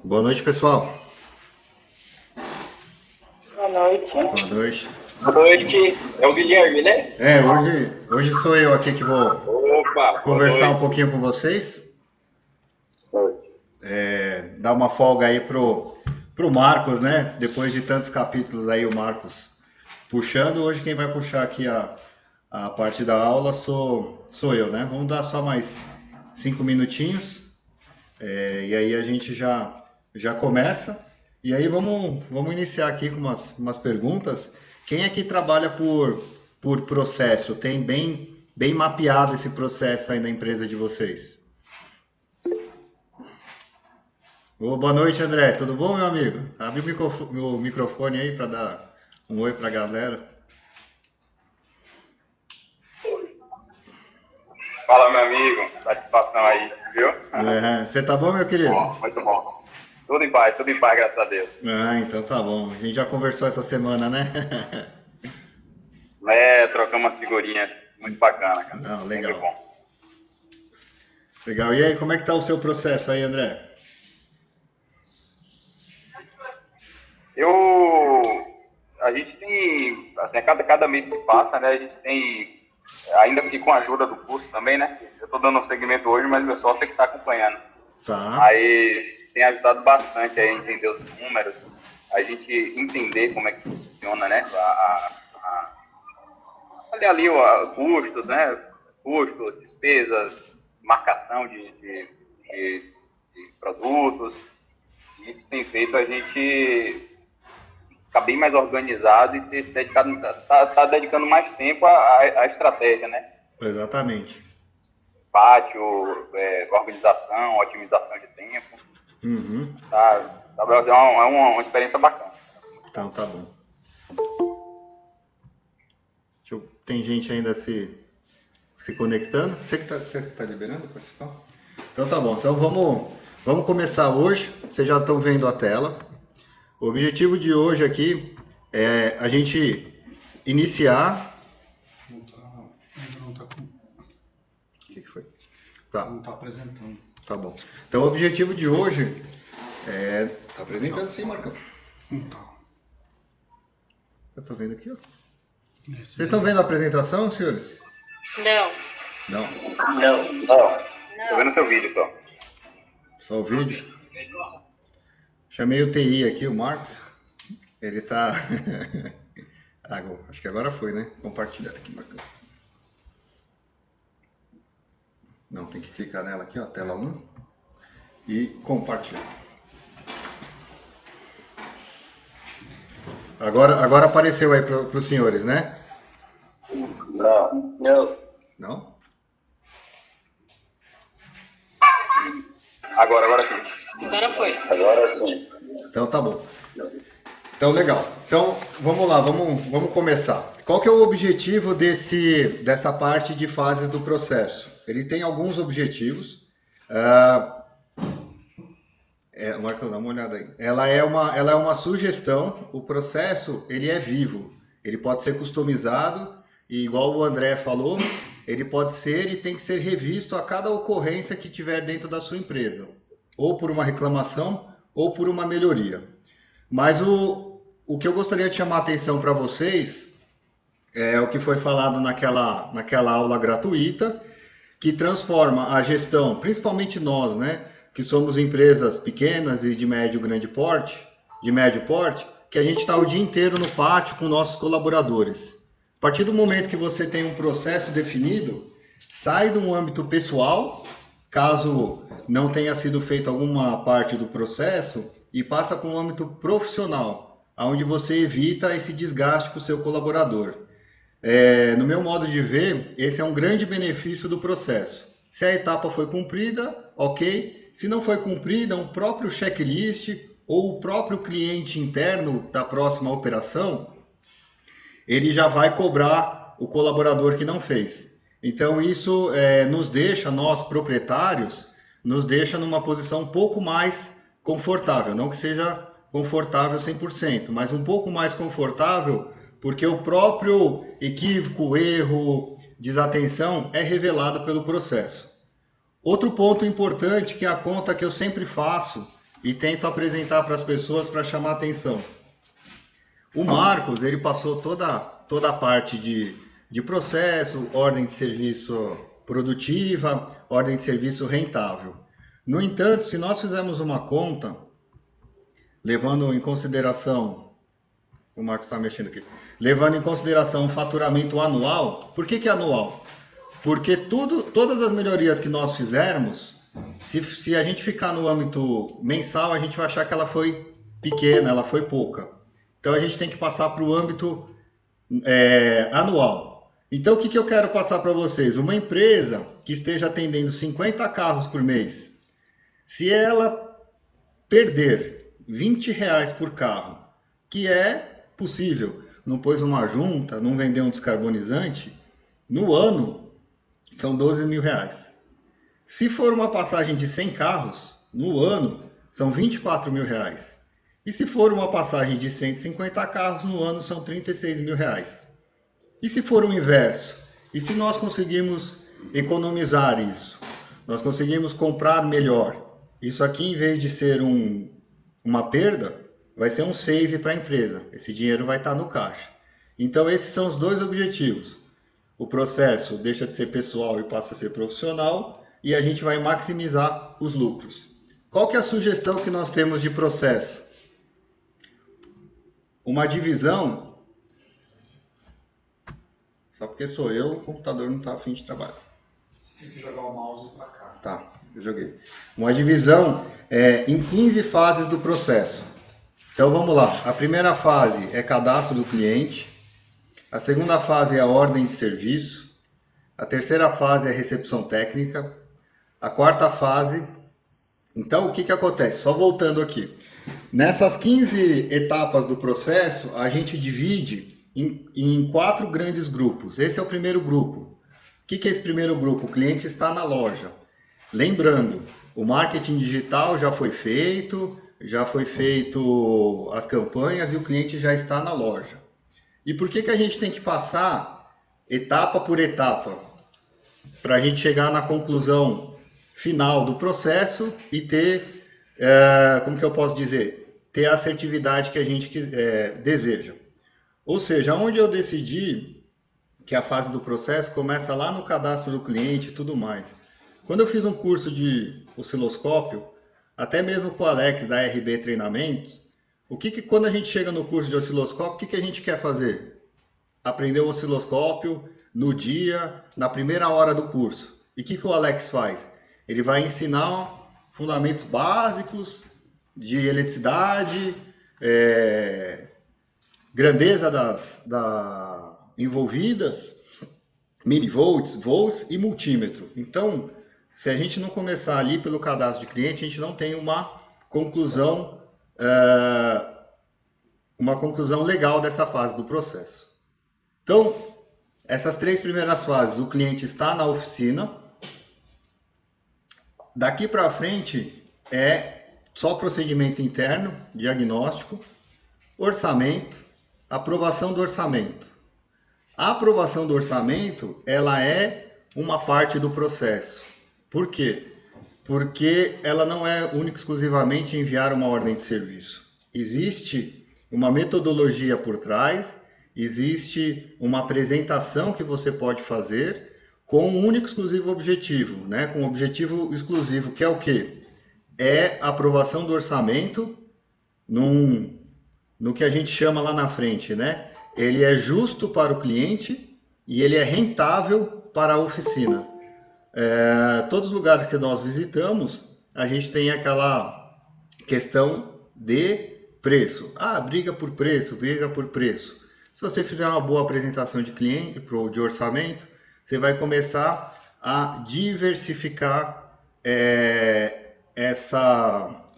Boa noite, pessoal. Boa noite. Boa noite. Boa noite, é o Guilherme, né? Hoje sou eu aqui que vou Opa, boa conversar um noite. pouquinho com vocês. Boa noite. Dar uma folga aí pro Marcos, né? Depois de tantos capítulos aí, o Marcos puxando. Hoje quem vai puxar aqui a parte da aula sou eu, né? Vamos dar só mais 5 minutinhos. E aí a gente já começa. E aí vamos iniciar aqui com umas perguntas. Quem aqui trabalha por processo? Tem bem mapeado esse processo aí na empresa de vocês? Boa noite, André. Tudo bom, meu amigo? Abre o microfone aí para dar um oi para a galera. Fala, meu amigo. Satisfação aí, viu? Você tá bom, meu querido? Bom, muito bom. Tudo em paz, graças a Deus. Então tá bom. A gente já conversou essa semana, né? Trocamos umas figurinhas muito bacana, cara. Não, legal. Sempre bom. Legal. E aí, como é que tá o seu processo aí, André? A gente tem, assim, cada mês que passa, né, a gente tem, ainda que com a ajuda do curso também, né, eu tô dando um segmento hoje, mas o pessoal você que tá acompanhando. Tá. Aí tem ajudado bastante aí a entender os números, a gente entender como é que funciona, né, ali custos, né, custos, despesas, marcação de produtos. Isso tem feito a gente ficar bem mais organizado e ter dedicado, tá dedicando mais tempo à estratégia, né? Exatamente. Pátio, organização, otimização de tempo. Uhum. É uma experiência bacana. Então tá bom. Tem gente ainda se conectando. Você que tá liberando participar? Então tá bom. Então vamos começar hoje. Vocês já estão vendo a tela. O objetivo de hoje aqui é a gente iniciar. Não tá com. O que foi? Tá. Não tá apresentando. Tá bom. Então o objetivo de hoje é. Tá apresentando sim, Marcão. Não tá. Eu tô vendo aqui, ó. Vocês estão vendo a apresentação, senhores? Não. Não. Tô vendo seu vídeo, só. Só o vídeo? Chamei o TI aqui, o Marcos. Ele tá. Acho que agora foi, né? Compartilhar aqui, Marcão. Não, tem que clicar nela aqui, ó, tela 1. E compartilhar. Agora apareceu aí para os senhores, né? Não. Não? Agora sim. Agora foi. Agora sim. Então tá bom. Então legal. Então vamos lá, vamos começar. Qual que é o objetivo dessa parte de fases do processo? Ele tem alguns objetivos. Marcos, dá uma olhada aí. Ela é uma sugestão. O processo ele é vivo. Ele pode ser customizado e igual o André falou, ele pode ser e tem que ser revisto a cada ocorrência que tiver dentro da sua empresa, ou por uma reclamação ou por uma melhoria. Mas o que eu gostaria de chamar a atenção para vocês é o que foi falado naquela aula gratuita, que transforma a gestão, principalmente nós, né, que somos empresas pequenas e de médio porte, que a gente está o dia inteiro no pátio com nossos colaboradores. A partir do momento que você tem um processo definido, sai de um âmbito pessoal, caso não tenha sido feita alguma parte do processo, e passa para um âmbito profissional, onde você evita esse desgaste com o seu colaborador. No meu modo de ver, esse é um grande benefício do processo. Se a etapa foi cumprida, ok. Se não foi cumprida, um próprio checklist ou o próprio cliente interno da próxima operação, ele já vai cobrar o colaborador que não fez. Então isso nos deixa, nós proprietários, nos deixa numa posição um pouco mais confortável. Não que seja confortável 100%, mas um pouco mais confortável, porque o próprio equívoco, erro, desatenção é revelado pelo processo. Outro ponto importante, que é a conta que eu sempre faço, e tento apresentar para as pessoas para chamar atenção. O Marcos, ele passou toda a parte de processo, ordem de serviço produtiva, ordem de serviço rentável. No entanto, se nós fizermos uma conta, levando em consideração, o Marcos está mexendo aqui, levando em consideração o faturamento anual, por que anual? Porque todas as melhorias que nós fizermos, se a gente ficar no âmbito mensal, a gente vai achar que ela foi pequena, ela foi pouca. Então a gente tem que passar para o âmbito anual. Então o que eu quero passar para vocês? Uma empresa que esteja atendendo 50 carros por mês, se ela perder R$20 por carro, que é possível, não pôs uma junta, não vendeu um descarbonizante, no ano são R$12.000. Se for uma passagem de 100 carros, no ano são R$24.000. E se for uma passagem de 150 carros, no ano são R$36.000. E se for o inverso? E se nós conseguirmos economizar isso? Nós conseguimos comprar melhor. Isso aqui, em vez de ser uma perda, vai ser um save para a empresa. Esse dinheiro vai estar no caixa. Então, esses são os dois objetivos. O processo deixa de ser pessoal e passa a ser profissional, e a gente vai maximizar os lucros. Qual que é a sugestão que nós temos de processo? Uma divisão, só porque sou eu, o computador não está afim de trabalhar. Você tem que jogar o mouse para cá. Tá, eu joguei. Uma divisão em 15 fases do processo. Então vamos lá. A primeira fase é cadastro do cliente. A segunda fase é a ordem de serviço. A terceira fase é recepção técnica. A quarta fase... Então o que acontece? Só voltando aqui. Nessas 15 etapas do processo, a gente divide em 4 grandes grupos. Esse é o primeiro grupo. O que é esse primeiro grupo? O cliente está na loja. Lembrando, o marketing digital já foi feito as campanhas e o cliente já está na loja. E por que a gente tem que passar etapa por etapa? Para a gente chegar na conclusão final do processo e ter, como que eu posso dizer? Ter a assertividade que a gente deseja. Ou seja, onde eu decidi que a fase do processo começa lá no cadastro do cliente e tudo mais. Quando eu fiz um curso de osciloscópio, até mesmo com o Alex da RB Treinamentos, quando a gente chega no curso de osciloscópio, o que a gente quer fazer? Aprender o osciloscópio no dia, na primeira hora do curso. E o que o Alex faz? Ele vai ensinar fundamentos básicos de eletricidade, grandeza das envolvidas, milivolts, volts e multímetro. Então, se a gente não começar ali pelo cadastro de cliente, a gente não tem uma conclusão legal dessa fase do processo. Então, essas 3 primeiras fases, o cliente está na oficina. Daqui para frente é só procedimento interno, diagnóstico, orçamento, aprovação do orçamento. A aprovação do orçamento, ela é uma parte do processo. Por quê? Porque ela não é única e exclusivamente enviar uma ordem de serviço. Existe uma metodologia por trás, existe uma apresentação que você pode fazer com um único e exclusivo objetivo, né? Com um objetivo exclusivo, que é o quê? É a aprovação do orçamento no que a gente chama lá na frente, né? Ele é justo para o cliente e ele é rentável para a oficina. Todos os lugares que nós visitamos, a gente tem aquela questão de preço. Briga por preço. Se você fizer uma boa apresentação de cliente, de orçamento, você vai começar a diversificar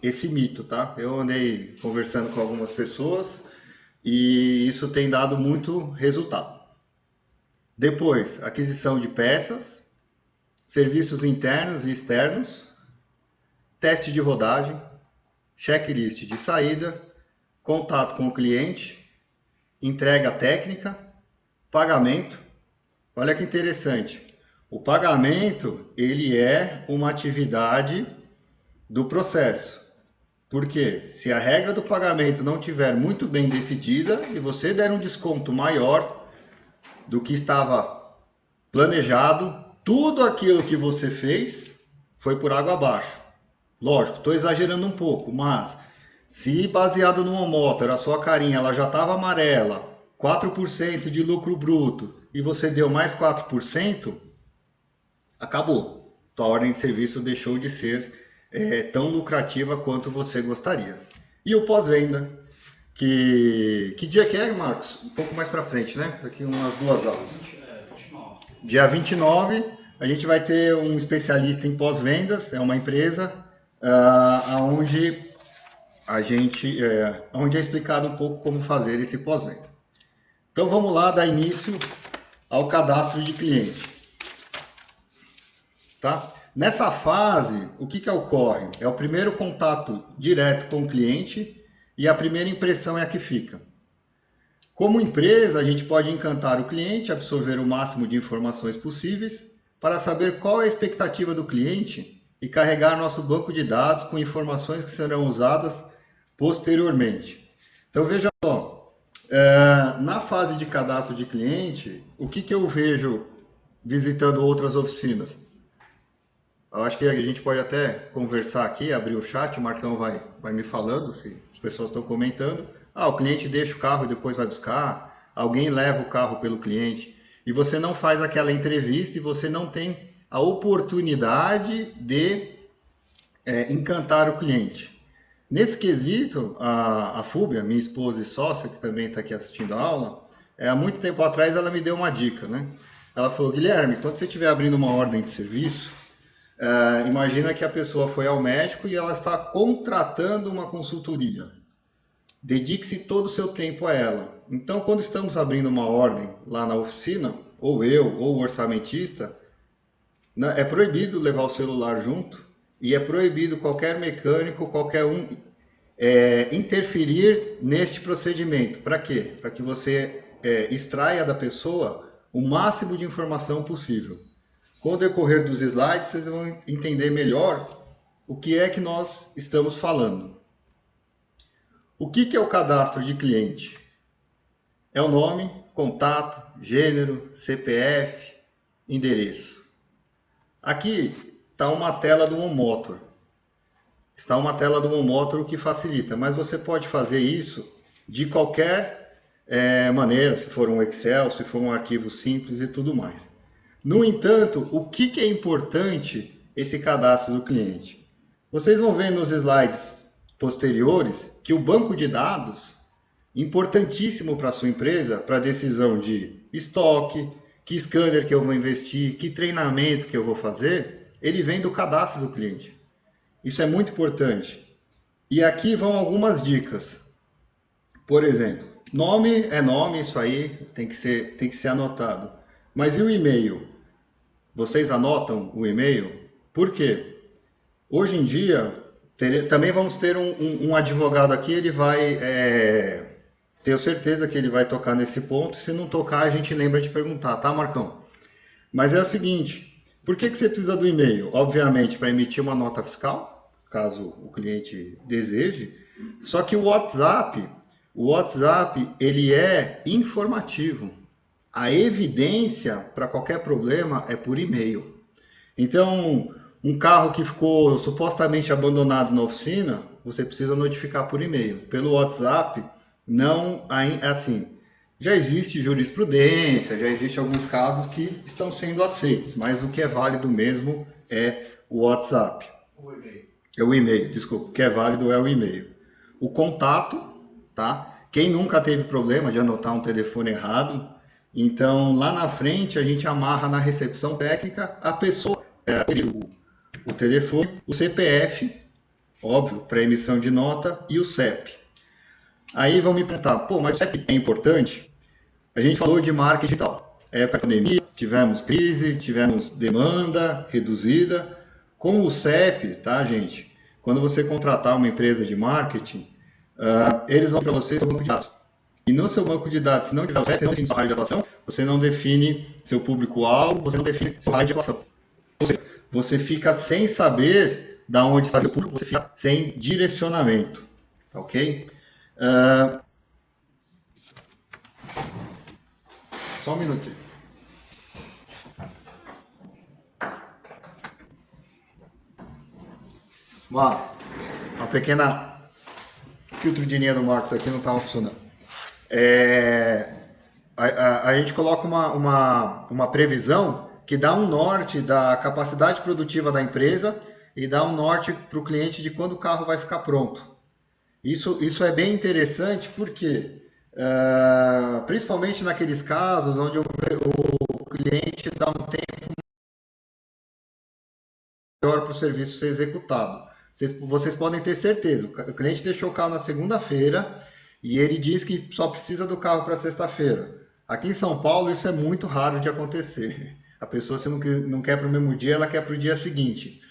esse mito, tá? Eu andei conversando com algumas pessoas e isso tem dado muito resultado. Depois, aquisição de peças, serviços internos e externos, teste de rodagem, checklist de saída, contato com o cliente, entrega técnica, pagamento. Olha que interessante. O pagamento, ele é uma atividade do processo. Porque se a regra do pagamento não tiver muito bem decidida e você der um desconto maior do que estava planejado, tudo aquilo que você fez foi por água abaixo. Lógico, estou exagerando um pouco, mas se baseado no Motor, a sua carinha ela já estava amarela, 4% de lucro bruto e você deu mais 4%, acabou. Tua ordem de serviço deixou de ser tão lucrativa quanto você gostaria. E o pós-venda, que dia que é, Marcos? Um pouco mais para frente, né? Daqui umas 2 aulas. 29. Dia 29, a gente vai ter um especialista em pós-vendas, é uma empresa onde é explicado um pouco como fazer esse pós-venda. Então vamos lá dar início ao cadastro de cliente. Tá? Nessa fase, o que ocorre? É o primeiro contato direto com o cliente e a primeira impressão é a que fica. Como empresa, a gente pode encantar o cliente, absorver o máximo de informações possíveis para saber qual é a expectativa do cliente e carregar nosso banco de dados com informações que serão usadas posteriormente. Então veja só, na fase de cadastro de cliente, o que eu vejo visitando outras oficinas? Eu acho que a gente pode até conversar aqui, abrir o chat, o Marcão vai me falando se as pessoas estão comentando. O cliente deixa o carro e depois vai buscar, alguém leva o carro pelo cliente e você não faz aquela entrevista e você não tem a oportunidade de encantar o cliente. Nesse quesito, a Fúbia, minha esposa e sócia, que também está aqui assistindo a aula, há muito tempo atrás ela me deu uma dica, né? Ela falou, Guilherme, quando você estiver abrindo uma ordem de serviço, imagina que a pessoa foi ao médico e ela está contratando uma consultoria. Dedique-se todo o seu tempo a ela. Então, quando estamos abrindo uma ordem lá na oficina, ou eu, ou o orçamentista, é proibido levar o celular junto e é proibido qualquer mecânico, qualquer um, interferir neste procedimento. Para quê? Para que você extraia da pessoa o máximo de informação possível. Com o decorrer dos slides, vocês vão entender melhor o que é que nós estamos falando. O que é o cadastro de cliente? É o nome, contato, gênero, CPF, endereço. Aqui está uma tela do Motor. Está uma tela do Motor, o que facilita, mas você pode fazer isso de qualquer maneira, se for um Excel, se for um arquivo simples e tudo mais. No entanto, o que é importante esse cadastro do cliente? Vocês vão ver nos slides posteriores que o banco de dados, importantíssimo para a sua empresa, para a decisão de estoque, que scanner que eu vou investir, que treinamento que eu vou fazer, ele vem do cadastro do cliente. Isso é muito importante. E aqui vão algumas dicas. Por exemplo, nome é nome, isso aí tem que ser anotado. Mas e o e-mail? Vocês anotam o e-mail? Por quê? Hoje em dia, também vamos ter um advogado aqui, ele vai... tenho certeza que ele vai tocar nesse ponto. Se não tocar, a gente lembra de perguntar, tá, Marcão? Mas é o seguinte, por que você precisa do e-mail? Obviamente, para emitir uma nota fiscal, caso o cliente deseje. Só que o WhatsApp, ele é informativo. A evidência para qualquer problema é por e-mail. Então, um carro que ficou supostamente abandonado na oficina, você precisa notificar por e-mail. Pelo WhatsApp, não, assim, já existe jurisprudência, já existem alguns casos que estão sendo aceitos, mas o que é válido mesmo é o WhatsApp. O e-mail. É o e-mail, desculpa, o que é válido é o e-mail. O contato, tá? Quem nunca teve problema de anotar um telefone errado, então lá na frente a gente amarra na recepção técnica a pessoa, o telefone, o CPF, óbvio, para emissão de nota, e o CEP. Aí vão me perguntar, mas o CEP é importante? A gente falou de marketing digital. Época da pandemia, tivemos crise, tivemos demanda reduzida. Com o CEP, tá, gente? Quando você contratar uma empresa de marketing, eles vão para você seu banco de dados. E no seu banco de dados, se não tiver o CEP, você não define sua raio de atuação, você não define seu público-alvo, você não define sua raio de atuação. Ou seja, você fica sem saber da onde está o público, você fica sem direcionamento, tá ok? Só um minutinho. Uma pequena filtro de linha do Marcos aqui não estava funcionando. A gente coloca uma previsão que dá um norte da capacidade produtiva da empresa e dá um norte para o cliente de quando o carro vai ficar pronto. Isso é bem interessante porque, principalmente naqueles casos onde o cliente dá um tempo maior para o serviço ser executado. Vocês podem ter certeza, o cliente deixou o carro na segunda-feira e ele diz que só precisa do carro para sexta-feira. Aqui em São Paulo isso é muito raro de acontecer. A pessoa, se não quer para o mesmo dia, ela quer para o dia seguinte.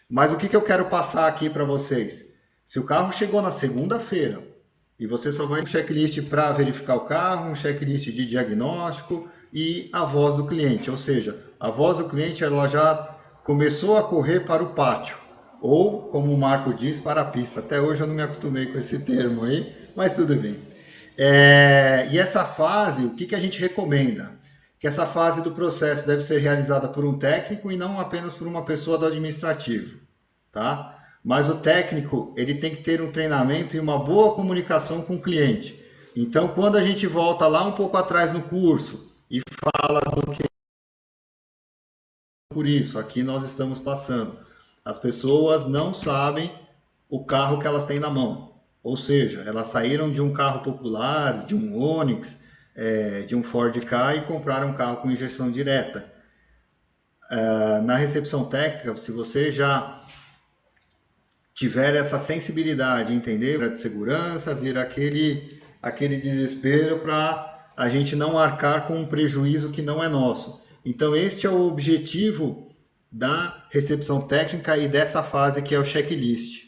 Mas o que eu quero passar aqui para vocês? Se o carro chegou na segunda-feira e você só vai no checklist para verificar o carro, um checklist de diagnóstico e a voz do cliente. Ou seja, a voz do cliente ela já começou a correr para o pátio. Ou, como o Marco diz, para a pista. Até hoje eu não me acostumei com esse termo aí, mas tudo bem. E essa fase, o que a gente recomenda? Que essa fase do processo deve ser realizada por um técnico e não apenas por uma pessoa do administrativo, tá? Mas o técnico, ele tem que ter um treinamento e uma boa comunicação com o cliente. Então, quando a gente volta lá um pouco atrás no curso e fala do que por isso, aqui nós estamos passando. As pessoas não sabem o carro que elas têm na mão. Ou seja, elas saíram de um carro popular, de um Onix, de um Ford Ka e compraram um carro com injeção direta. Na recepção técnica, se você já tiver essa sensibilidade, entender de segurança, vira aquele desespero para a gente não arcar com um prejuízo que não é nosso. Então, este é o objetivo da recepção técnica e dessa fase que é o checklist.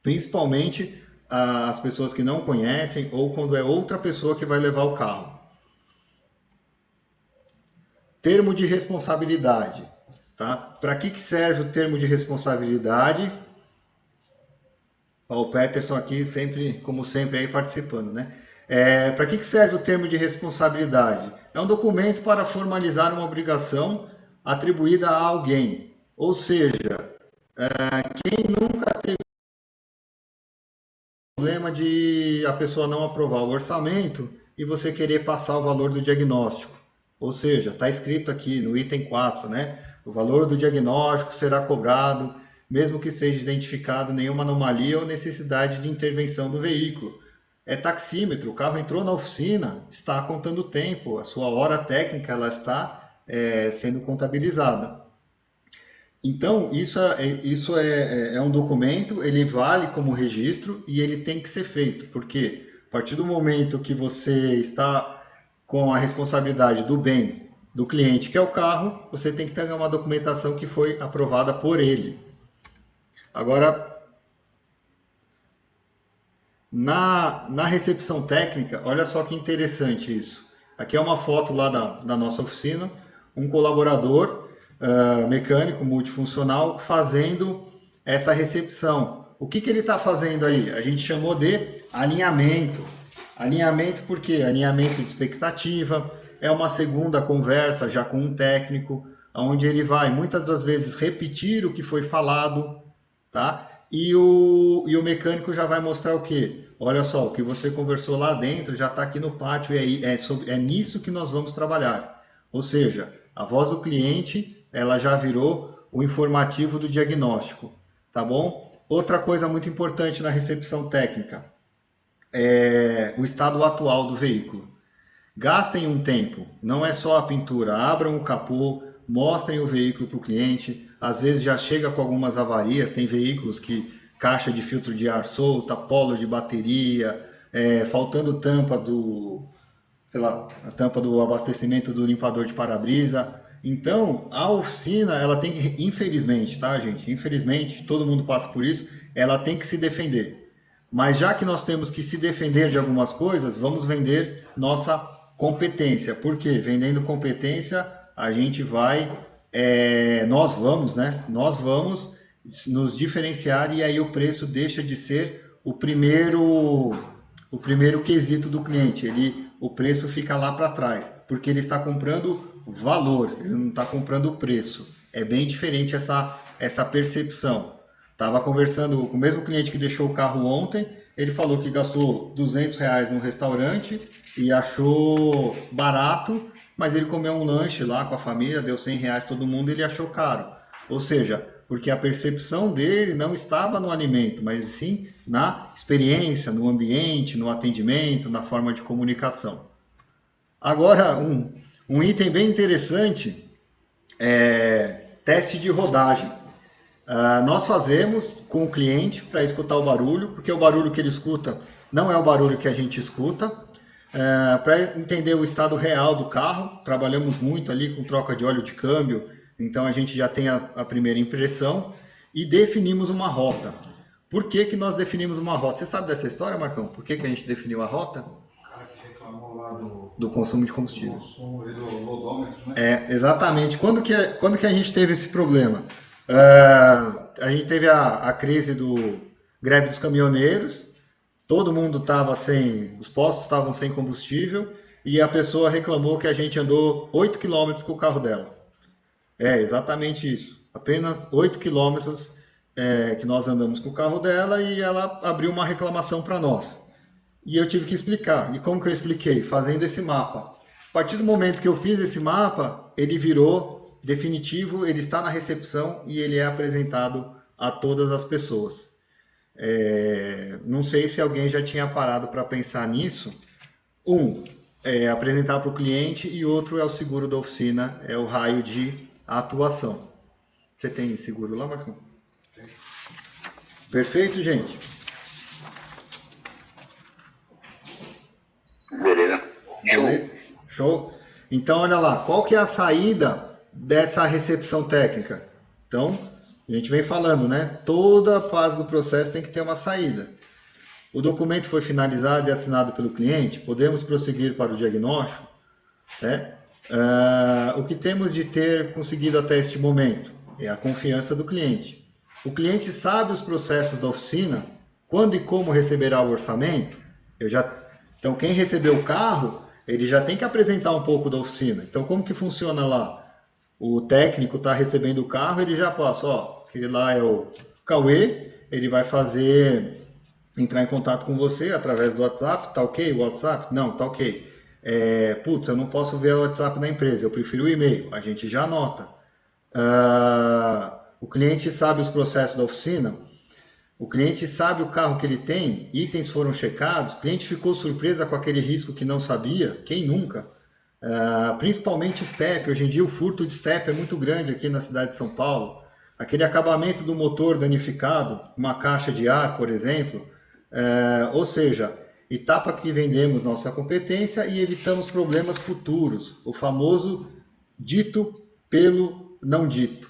Principalmente as pessoas que não conhecem ou quando é outra pessoa que vai levar o carro. Termo de responsabilidade. Tá? Para que serve o termo de responsabilidade? O Peterson aqui, sempre, como sempre, aí participando, né? Para que serve o termo de responsabilidade? É um documento para formalizar uma obrigação atribuída a alguém. Ou seja, quem nunca teve problema de a pessoa não aprovar o orçamento e você querer passar o valor do diagnóstico. Ou seja, está escrito aqui no item 4, né? O valor do diagnóstico será cobrado, mesmo que seja identificado nenhuma anomalia ou necessidade de intervenção do veículo. É taxímetro, o carro entrou na oficina, está contando o tempo, a sua hora técnica ela está sendo contabilizada. Então, isso é um documento, ele vale como registro e ele tem que ser feito, porque a partir do momento que você está com a responsabilidade do bem do cliente, que é o carro, você tem que ter uma documentação que foi aprovada por ele. Agora, na recepção técnica, olha só que interessante isso. Aqui é uma foto lá da nossa oficina, um colaborador mecânico multifuncional fazendo essa recepção. O que ele está fazendo aí? A gente chamou de alinhamento. Alinhamento por quê? Alinhamento de expectativa. É uma segunda conversa já com um técnico, onde ele vai muitas das vezes repetir o que foi falado, tá? E o mecânico já vai mostrar o quê? Olha só, o que você conversou lá dentro já está aqui no pátio e é nisso que nós vamos trabalhar. Ou seja, a voz do cliente, ela já virou o informativo do diagnóstico, tá bom? Outra coisa muito importante na recepção técnica é o estado atual do veículo. Gastem um tempo, não é só a pintura, abram o capô, mostrem o veículo para o cliente, às vezes já chega com algumas avarias, tem veículos que caixa de filtro de ar solta, polo de bateria, faltando tampa a tampa do abastecimento do limpador de para-brisa. Então, a oficina, ela tem que, infelizmente, tá, gente? Infelizmente, todo mundo passa por isso, ela tem que se defender. Mas já que nós temos que se defender de algumas coisas, vamos vender nossa competência. Por quê? Vendendo competência, a gente vai, nós vamos nos diferenciar e aí o preço deixa de ser o primeiro quesito do cliente. O preço fica lá para trás, porque ele está comprando valor, ele não está comprando preço. É bem diferente essa percepção. Estava conversando com o mesmo cliente que deixou o carro ontem, ele falou que gastou R$ 200 no restaurante e achou barato, mas ele comeu um lanche lá com a família, deu R$ 100 todo mundo e ele achou caro. Ou seja, porque a percepção dele não estava no alimento, mas sim na experiência, no ambiente, no atendimento, na forma de comunicação. Agora, um item bem interessante é teste de rodagem. Nós fazemos com o cliente para escutar o barulho, porque o barulho que ele escuta não é o barulho que a gente escuta. Para entender o estado real do carro, trabalhamos muito ali com troca de óleo de câmbio, então a gente já tem a primeira impressão e definimos uma rota. Por que que nós definimos uma rota? Você sabe dessa história, Marcão? Por que que a gente definiu a rota? O cara que reclamou lá do consumo de combustível. Do consumo e do lodômetro, né? Exatamente. Quando que a gente teve esse problema? A gente teve a crise do greve dos caminhoneiros, todo mundo estava os postos estavam sem combustível e a pessoa reclamou que a gente andou 8 quilômetros com o carro dela. É exatamente isso, apenas 8 quilômetros que nós andamos com o carro dela e ela abriu uma reclamação para nós. E eu tive que explicar. E como que eu expliquei? Fazendo esse mapa. A partir do momento que eu fiz esse mapa, ele virou definitivo, ele está na recepção e ele é apresentado a todas as pessoas. Não sei se alguém já tinha parado para pensar nisso. Apresentar para o cliente e outro é o seguro da oficina, é o raio de atuação. Você tem seguro lá, Marcão? Tem. Perfeito, gente? Beleza. Beleza? Show. Então, olha lá, qual que é a saída dessa recepção técnica? Então, a gente vem falando, né? Toda fase do processo tem que ter uma saída. O documento foi finalizado e assinado pelo cliente, podemos prosseguir para o diagnóstico, né? O que temos de ter conseguido até este momento é a confiança do cliente. O cliente sabe os processos da oficina, quando e como receberá o orçamento. Então, quem recebeu o carro, ele já tem que apresentar um pouco da oficina. Então, como que funciona lá? O técnico está recebendo o carro, ele já passa, aquele lá é o Cauê, ele vai entrar em contato com você através do WhatsApp, tá ok? O WhatsApp? Não, tá ok. Eu não posso ver o WhatsApp da empresa, eu prefiro o e-mail, a gente já anota. O cliente sabe os processos da oficina, o cliente sabe o carro que ele tem, itens foram checados, o cliente ficou surpresa com aquele risco que não sabia, quem nunca? Principalmente step, hoje em dia o furto de step é muito grande aqui na cidade de São Paulo. Aquele acabamento do motor danificado, uma caixa de ar, por exemplo, ou seja, etapa que vendemos nossa competência e evitamos problemas futuros, o famoso dito pelo não dito.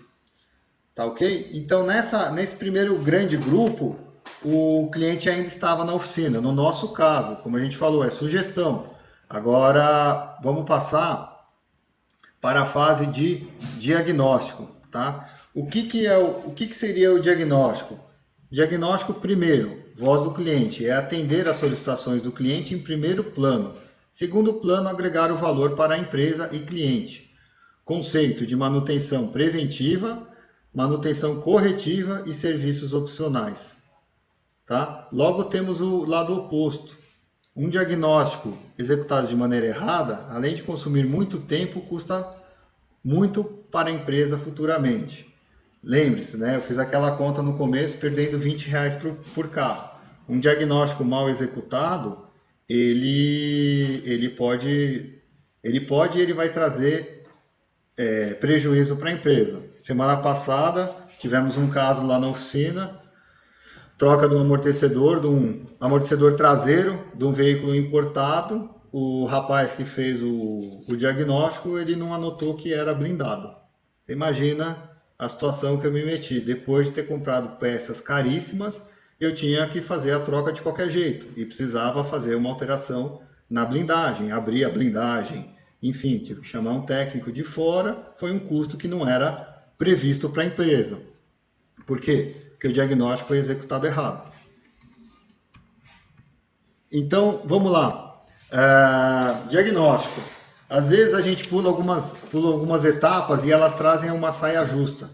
Tá ok? Então, nesse primeiro grande grupo, o cliente ainda estava na oficina. No nosso caso, como a gente falou, é sugestão. Agora, vamos passar para a fase de diagnóstico. Tá? O que seria o diagnóstico? Diagnóstico, primeiro, voz do cliente, é atender às solicitações do cliente em primeiro plano. Segundo plano, agregar o valor para a empresa e cliente. Conceito de manutenção preventiva, manutenção corretiva e serviços opcionais. Tá? Logo temos o lado oposto. Um diagnóstico executado de maneira errada, além de consumir muito tempo, custa muito para a empresa futuramente. Lembre-se, né? Eu fiz aquela conta no começo, perdendo R$20 por carro. Um diagnóstico mal executado, ele vai trazer prejuízo para a empresa. Semana passada, tivemos um caso lá na oficina, troca de um amortecedor traseiro de um veículo importado. O rapaz que fez o diagnóstico, ele não anotou que era blindado. Você imagina a situação que eu me meti. Depois de ter comprado peças caríssimas, eu tinha que fazer a troca de qualquer jeito. E precisava fazer uma alteração na blindagem, abrir a blindagem. Enfim, tive que chamar um técnico de fora. Foi um custo que não era previsto para a empresa. Por quê? Porque o diagnóstico foi executado errado. Então, vamos lá. Diagnóstico. Às vezes a gente pula algumas etapas e elas trazem uma saia justa.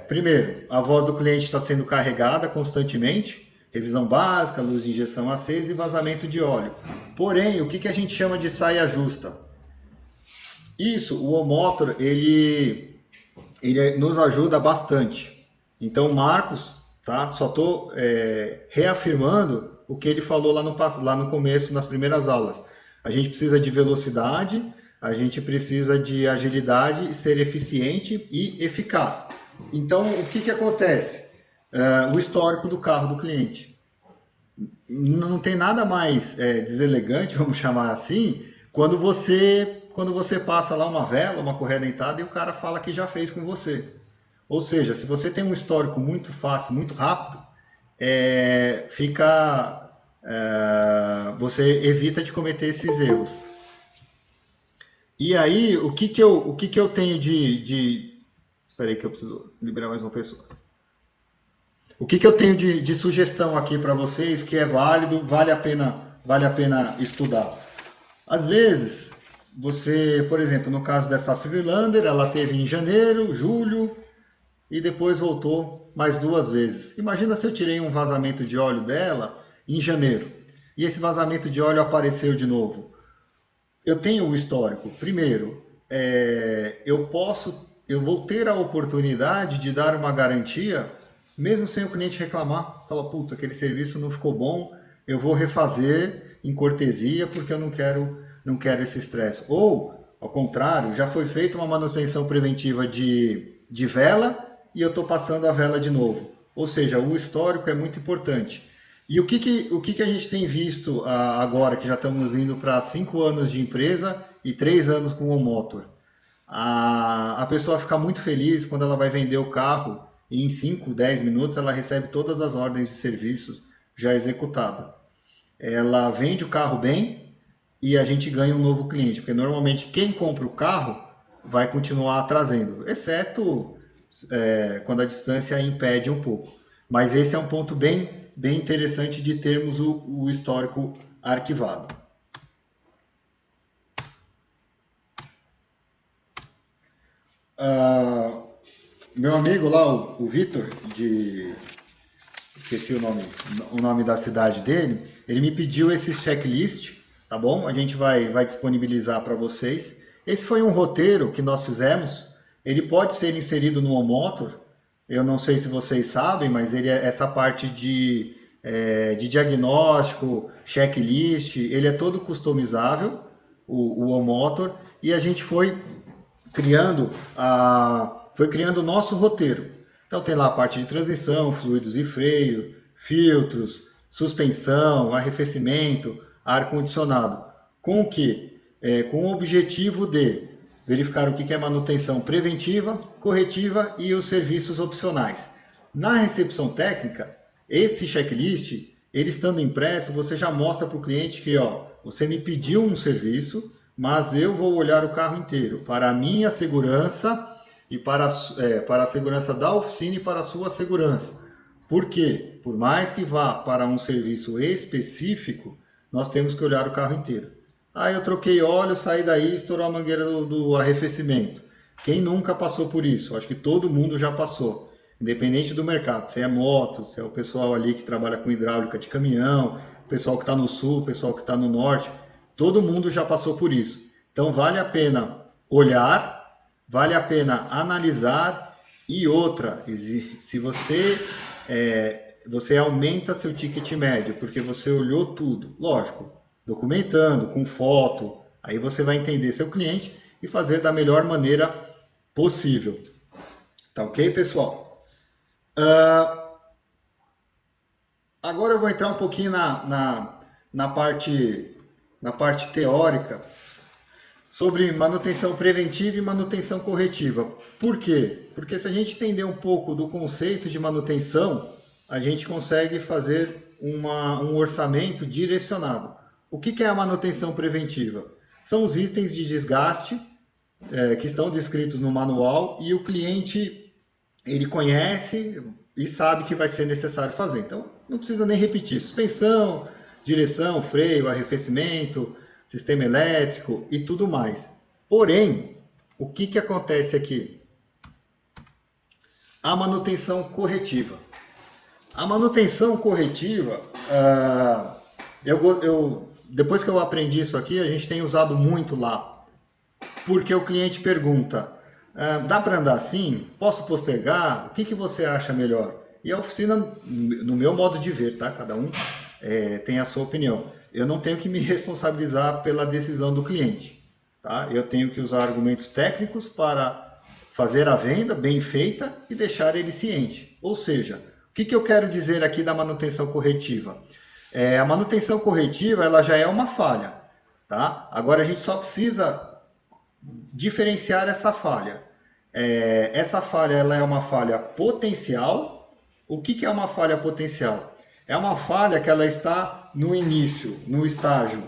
Primeiro, a voz do cliente está sendo carregada constantemente, revisão básica, luz de injeção acesa e vazamento de óleo. Porém, o que a gente chama de saia justa? Isso, o Omotor, ele nos ajuda bastante. Então, Marcos, tá? Só estou reafirmando o que ele falou lá no começo, nas primeiras aulas. A gente precisa de velocidade, a gente precisa de agilidade, ser eficiente e eficaz. Então, o que acontece? O histórico do carro do cliente. Não tem nada mais deselegante, vamos chamar assim, quando você passa lá uma vela, uma correia dentada e o cara fala que já fez com você. Ou seja, se você tem um histórico muito fácil, muito rápido, você evita de cometer esses erros. E aí, o que eu tenho Espera aí que eu preciso liberar mais uma pessoa. O que eu tenho de sugestão aqui para vocês que é válido, vale a pena estudar. Às vezes, você, por exemplo, no caso dessa Freelander, ela teve em janeiro, julho e depois voltou mais 2 vezes. Imagina se eu tirei um vazamento de óleo dela em janeiro e esse vazamento de óleo apareceu de novo. Eu tenho o histórico. Primeiro, eu vou ter a oportunidade de dar uma garantia, mesmo sem o cliente reclamar. Fala, puta, aquele serviço não ficou bom, eu vou refazer em cortesia porque eu não quero esse estresse. Ou, ao contrário, já foi feita uma manutenção preventiva de vela e eu estou passando a vela de novo. Ou seja, o histórico é muito importante. E o que a gente tem visto agora, que já estamos indo para 5 anos de empresa e 3 anos com o Motor? A pessoa fica muito feliz quando ela vai vender o carro e em 5, 10 minutos ela recebe todas as ordens de serviços já executadas. Ela vende o carro bem e a gente ganha um novo cliente, porque normalmente quem compra o carro vai continuar trazendo, exceto quando a distância impede um pouco. Mas esse é um ponto bem interessante de termos o histórico arquivado. Meu amigo lá, o Vitor, esqueci o nome da cidade dele, ele me pediu esse checklist, tá bom? A gente vai disponibilizar para vocês. Esse foi um roteiro que nós fizemos, ele pode ser inserido no Omotor. Eu não sei se vocês sabem, mas essa parte de diagnóstico, checklist, ele é todo customizável, o Omotor, e a gente foi criando o nosso roteiro. Então tem lá a parte de transmissão, fluidos e freio, filtros, suspensão, arrefecimento, ar-condicionado. Com o quê? Com o objetivo de verificar o que é manutenção preventiva, corretiva e os serviços opcionais. Na recepção técnica, esse checklist, ele estando impresso, você já mostra para o cliente que você me pediu um serviço, mas eu vou olhar o carro inteiro para a minha segurança e para a segurança da oficina e para a sua segurança. Por quê? Por mais que vá para um serviço específico, nós temos que olhar o carro inteiro. Eu troquei óleo, saí daí, estourou a mangueira do arrefecimento. Quem nunca passou por isso? Acho que todo mundo já passou. Independente do mercado, se é moto, se é o pessoal ali que trabalha com hidráulica de caminhão, o pessoal que está no sul, o pessoal que está no norte, todo mundo já passou por isso. Então vale a pena olhar, vale a pena analisar e outra, se você aumenta seu ticket médio, porque você olhou tudo, lógico, documentando, com foto, aí você vai entender seu cliente e fazer da melhor maneira possível. Tá ok, pessoal? Agora eu vou entrar um pouquinho na parte teórica sobre manutenção preventiva e manutenção corretiva. Por quê? Porque se a gente entender um pouco do conceito de manutenção, a gente consegue fazer um orçamento direcionado. O que é a manutenção preventiva? São os itens de desgaste que estão descritos no manual e o cliente ele conhece e sabe que vai ser necessário fazer. Então, não precisa nem repetir. Suspensão, direção, freio, arrefecimento, sistema elétrico e tudo mais. Porém, o que acontece aqui? A manutenção corretiva. A manutenção corretiva, depois que eu aprendi isso aqui, a gente tem usado muito lá. Porque o cliente pergunta, dá para andar assim? Posso postergar? O que você acha melhor? E a oficina, no meu modo de ver, tá? Cada um tem a sua opinião. Eu não tenho que me responsabilizar pela decisão do cliente. Tá? Eu tenho que usar argumentos técnicos para fazer a venda bem feita e deixar ele ciente. Ou seja, o que eu quero dizer aqui da manutenção corretiva? A manutenção corretiva ela já é uma falha. Tá? Agora a gente só precisa diferenciar essa falha. Essa falha ela é uma falha potencial. O que é uma falha potencial? É uma falha que ela está no início, no estágio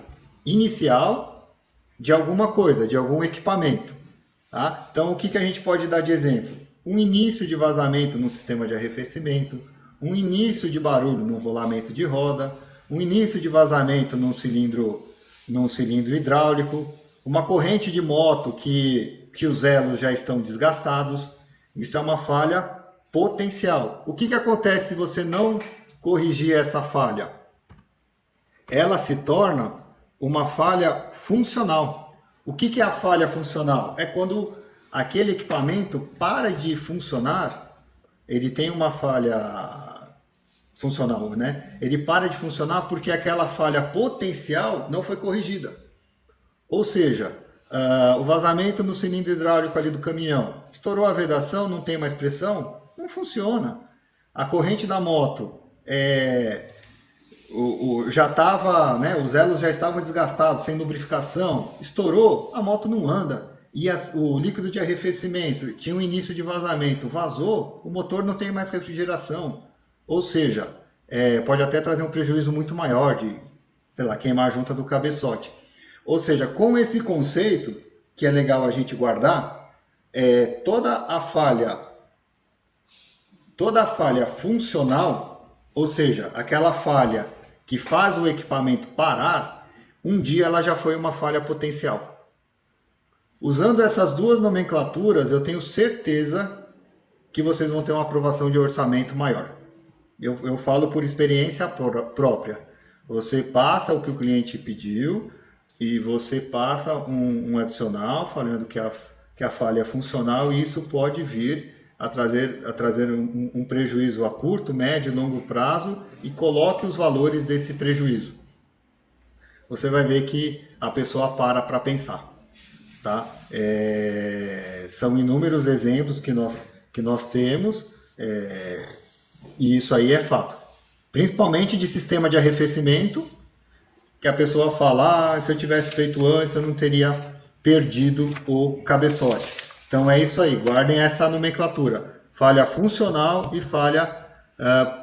inicial de alguma coisa, de algum equipamento. Tá? Então, o que a gente pode dar de exemplo? Um início de vazamento no sistema de arrefecimento, um início de barulho no rolamento de roda, um início de vazamento num cilindro hidráulico, uma corrente de moto que os elos já estão desgastados. Isso é uma falha potencial. O que acontece se você não corrigir essa falha? Ela se torna uma falha funcional. O que é a falha funcional? É quando aquele equipamento para de funcionar, ele tem uma falha funcional, né? Ele para de funcionar porque aquela falha potencial não foi corrigida. Ou seja, o vazamento no cilindro hidráulico ali do caminhão, estourou a vedação, não tem mais pressão, não funciona. A corrente da moto, já estava, né, os elos já estavam desgastados, sem lubrificação, estourou, a moto não anda. E o líquido de arrefecimento tinha um início de vazamento, vazou, o motor não tem mais refrigeração. Ou seja, pode até trazer um prejuízo muito maior de, sei lá, queimar a junta do cabeçote. Ou seja, com esse conceito, que é legal a gente guardar, toda a falha funcional, ou seja, aquela falha que faz o equipamento parar, um dia ela já foi uma falha potencial. Usando essas duas nomenclaturas, eu tenho certeza que vocês vão ter uma aprovação de orçamento maior. Eu falo por experiência própria. Você passa o que o cliente pediu e você passa um adicional falando que a falha é funcional, e isso pode vir a trazer um prejuízo a curto, médio e longo prazo, e coloque os valores desse prejuízo. Você vai ver que a pessoa para pensar. Tá? São inúmeros exemplos que nós temos, e isso aí é fato. Principalmente de sistema de arrefecimento, que a pessoa fala, se eu tivesse feito antes, eu não teria perdido o cabeçote. Então é isso aí, guardem essa nomenclatura. Falha funcional e falha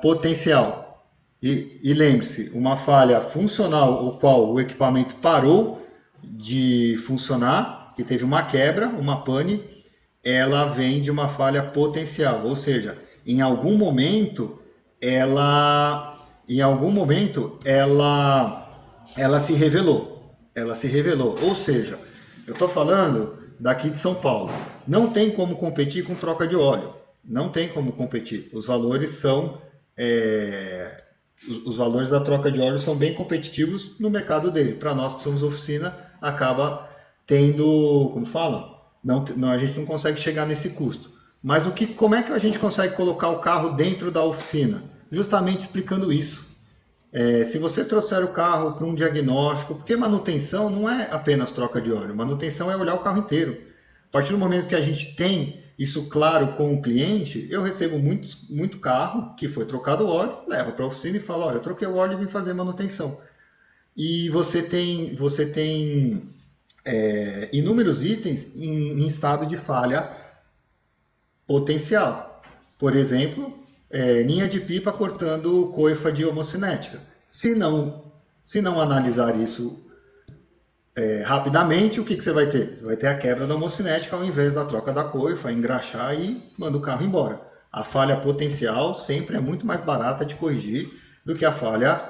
potencial. E lembre-se, uma falha funcional, o qual o equipamento parou de funcionar, que teve uma quebra, uma pane, ela vem de uma falha potencial, ou seja, em algum momento ela se revelou, ou seja, eu estou falando daqui de São Paulo, não tem como competir com troca de óleo, não tem como competir, os valores da troca de óleo são bem competitivos no mercado dele. Para nós que somos oficina, acaba tendo, como fala, a gente não consegue chegar nesse custo. Mas como é que a gente consegue colocar o carro dentro da oficina? Justamente explicando isso. Se você trouxer o carro para um diagnóstico, porque manutenção não é apenas troca de óleo, manutenção é olhar o carro inteiro. A partir do momento que a gente tem isso claro com o cliente, eu recebo muito carro que foi trocado o óleo, leva para a oficina e fala, eu troquei o óleo e vim fazer manutenção. E você tem inúmeros itens em estado de falha potencial. Por exemplo, linha de pipa cortando coifa de homocinética. Se não analisar isso rapidamente, o que você vai ter? Você vai ter a quebra da homocinética ao invés da troca da coifa, engraxar e manda o carro embora. A falha potencial sempre é muito mais barata de corrigir do que a falha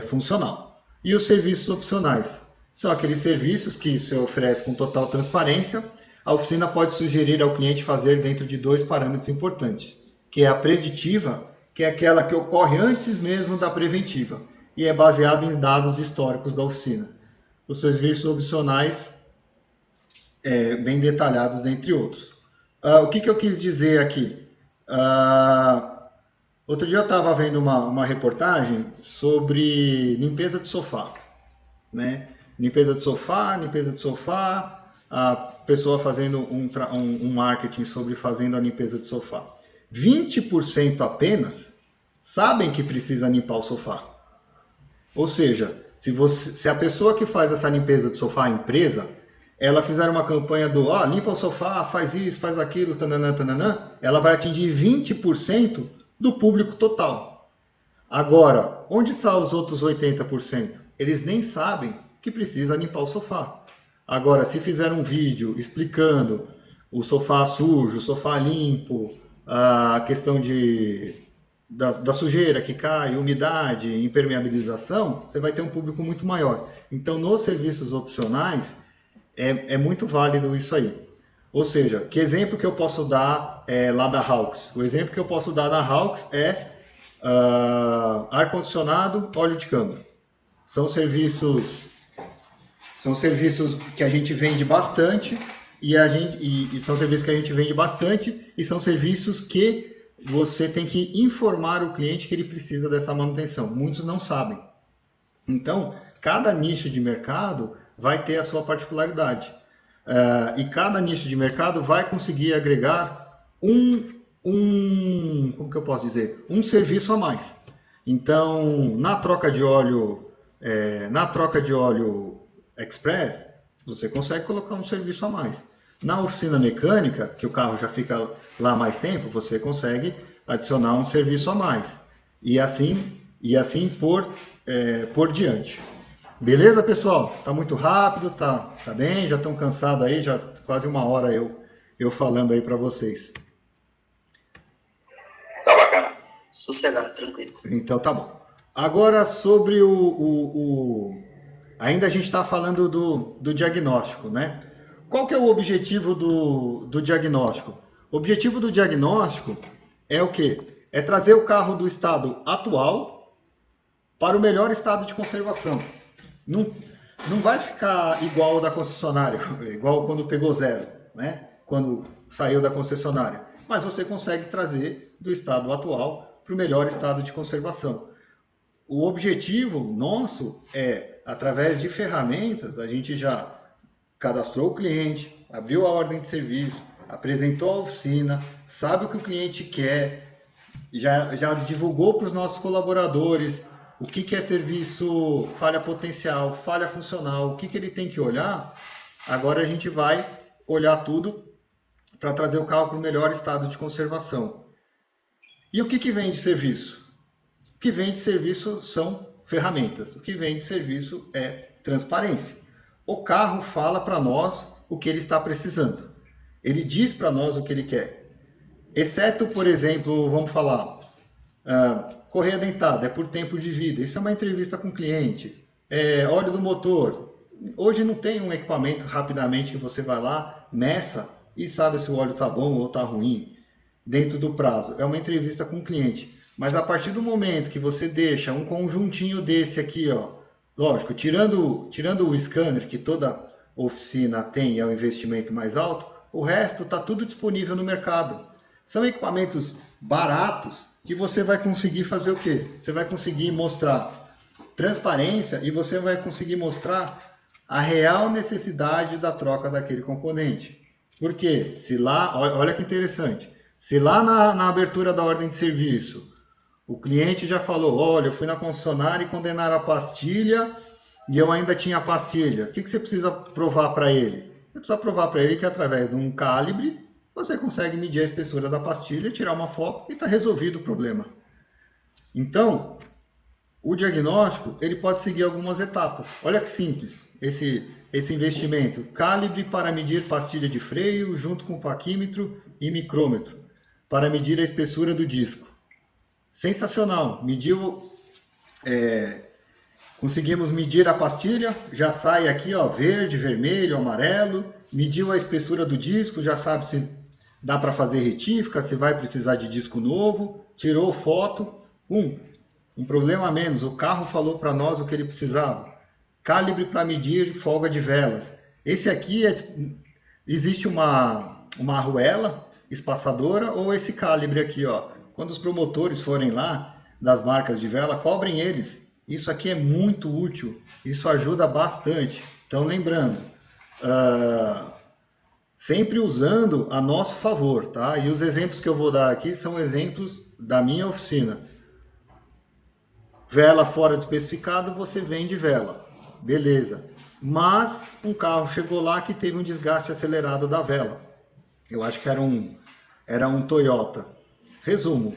funcional. E os serviços opcionais? São aqueles serviços que você oferece com total transparência. A oficina pode sugerir ao cliente fazer dentro de 2 parâmetros importantes, que é a preditiva, que é aquela que ocorre antes mesmo da preventiva, e é baseada em dados históricos da oficina. Os serviços opcionais, bem detalhados, dentre outros. O que eu quis dizer aqui? Outro dia eu estava vendo uma reportagem sobre limpeza de sofá, né? Limpeza de sofá, a pessoa fazendo um marketing sobre fazendo a limpeza de sofá. 20% apenas sabem que precisa limpar o sofá. Ou seja, se a pessoa que faz essa limpeza de sofá, a empresa, ela fizer uma campanha do limpa o sofá, faz isso, faz aquilo, tananã, tananã, ela vai atingir 20% do público total. Agora, onde estão os outros 80%? Eles nem sabem que precisa limpar o sofá. Agora, se fizer um vídeo explicando o sofá sujo, o sofá limpo, a questão da sujeira que cai, umidade, impermeabilização, você vai ter um público muito maior. Então, nos serviços opcionais, é muito válido isso aí. Ou seja, que exemplo que eu posso dar lá da Hawks? O exemplo que eu posso dar da Hawks é ar-condicionado, óleo de câmbio. São serviços que a gente vende bastante e são serviços que a gente vende bastante e são serviços que você tem que informar o cliente que ele precisa dessa manutenção. Muitos não sabem. Então, cada nicho de mercado vai ter a sua particularidade. E cada nicho de mercado vai conseguir agregar como que eu posso dizer? Um serviço a mais. Então, na troca de óleo express, você consegue colocar um serviço a mais. Na oficina mecânica, que o carro já fica lá mais tempo, você consegue adicionar um serviço a mais. E assim por diante. Beleza, pessoal? Tá muito rápido, tá bem? Já estão cansados aí, já quase 1 hora eu falando aí para vocês. Tá bacana. Sossegado, tranquilo. Então tá bom. Agora sobre ainda a gente está falando do diagnóstico, né? Qual que é o objetivo do diagnóstico? O objetivo do diagnóstico é o quê? É trazer o carro do estado atual para o melhor estado de conservação. Não vai ficar igual ao da concessionária, igual quando pegou zero, né? Quando saiu da concessionária. Mas você consegue trazer do estado atual para o melhor estado de conservação. O objetivo nosso é, através de ferramentas, a gente já cadastrou o cliente, abriu a ordem de serviço, apresentou a oficina, sabe o que o cliente quer, já divulgou para os nossos colaboradores o que é serviço, falha potencial, falha funcional, o que ele tem que olhar. Agora a gente vai olhar tudo para trazer o carro para o melhor estado de conservação. E o que vem de serviço? O que vem de serviço são ferramentas. O que vem de serviço é transparência. O carro fala para nós o que ele está precisando. Ele diz para nós o que ele quer. Exceto, por exemplo, vamos falar, correia dentada, é por tempo de vida. Isso é uma entrevista com o cliente. Óleo do motor. Hoje não tem um equipamento rapidamente que você vai lá, meça e sabe se o óleo está bom ou está ruim dentro do prazo. É uma entrevista com o cliente. Mas a partir do momento que você deixa um conjuntinho desse aqui, ó, lógico, tirando o scanner, que toda oficina tem, é um investimento mais alto, o resto está tudo disponível no mercado. São equipamentos baratos que você vai conseguir fazer o quê? Você vai conseguir mostrar transparência e você vai conseguir mostrar a real necessidade da troca daquele componente. Porque se lá, olha que interessante, se lá na abertura da ordem de serviço, o cliente já falou, olha, eu fui na concessionária e condenaram a pastilha e eu ainda tinha a pastilha. O que você precisa provar para ele? Você precisa provar para ele que através de um calibre, você consegue medir a espessura da pastilha, tirar uma foto e está resolvido o problema. Então, o diagnóstico, ele pode seguir algumas etapas. Olha que simples esse investimento. Calibre para medir pastilha de freio junto com paquímetro e micrômetro. para medir a espessura do disco. Sensacional, conseguimos medir a pastilha, já sai aqui, ó, verde, vermelho, amarelo, mediu a espessura do disco, já sabe se dá para fazer retífica, se vai precisar de disco novo, tirou foto, um problema a menos, o carro falou para nós o que ele precisava. Calibre para medir folga de velas. Esse aqui, existe uma arruela espaçadora ou esse calibre aqui, ó. Quando os promotores forem lá, das marcas de vela, cobrem eles. Isso aqui é muito útil, isso ajuda bastante. Então, lembrando, sempre usando a nosso favor, tá? E os exemplos que eu vou dar aqui são exemplos da minha oficina. Vela fora do especificado, você vende vela, beleza. Mas um carro chegou lá que teve um desgaste acelerado da vela. Eu acho que era um Toyota. Resumo,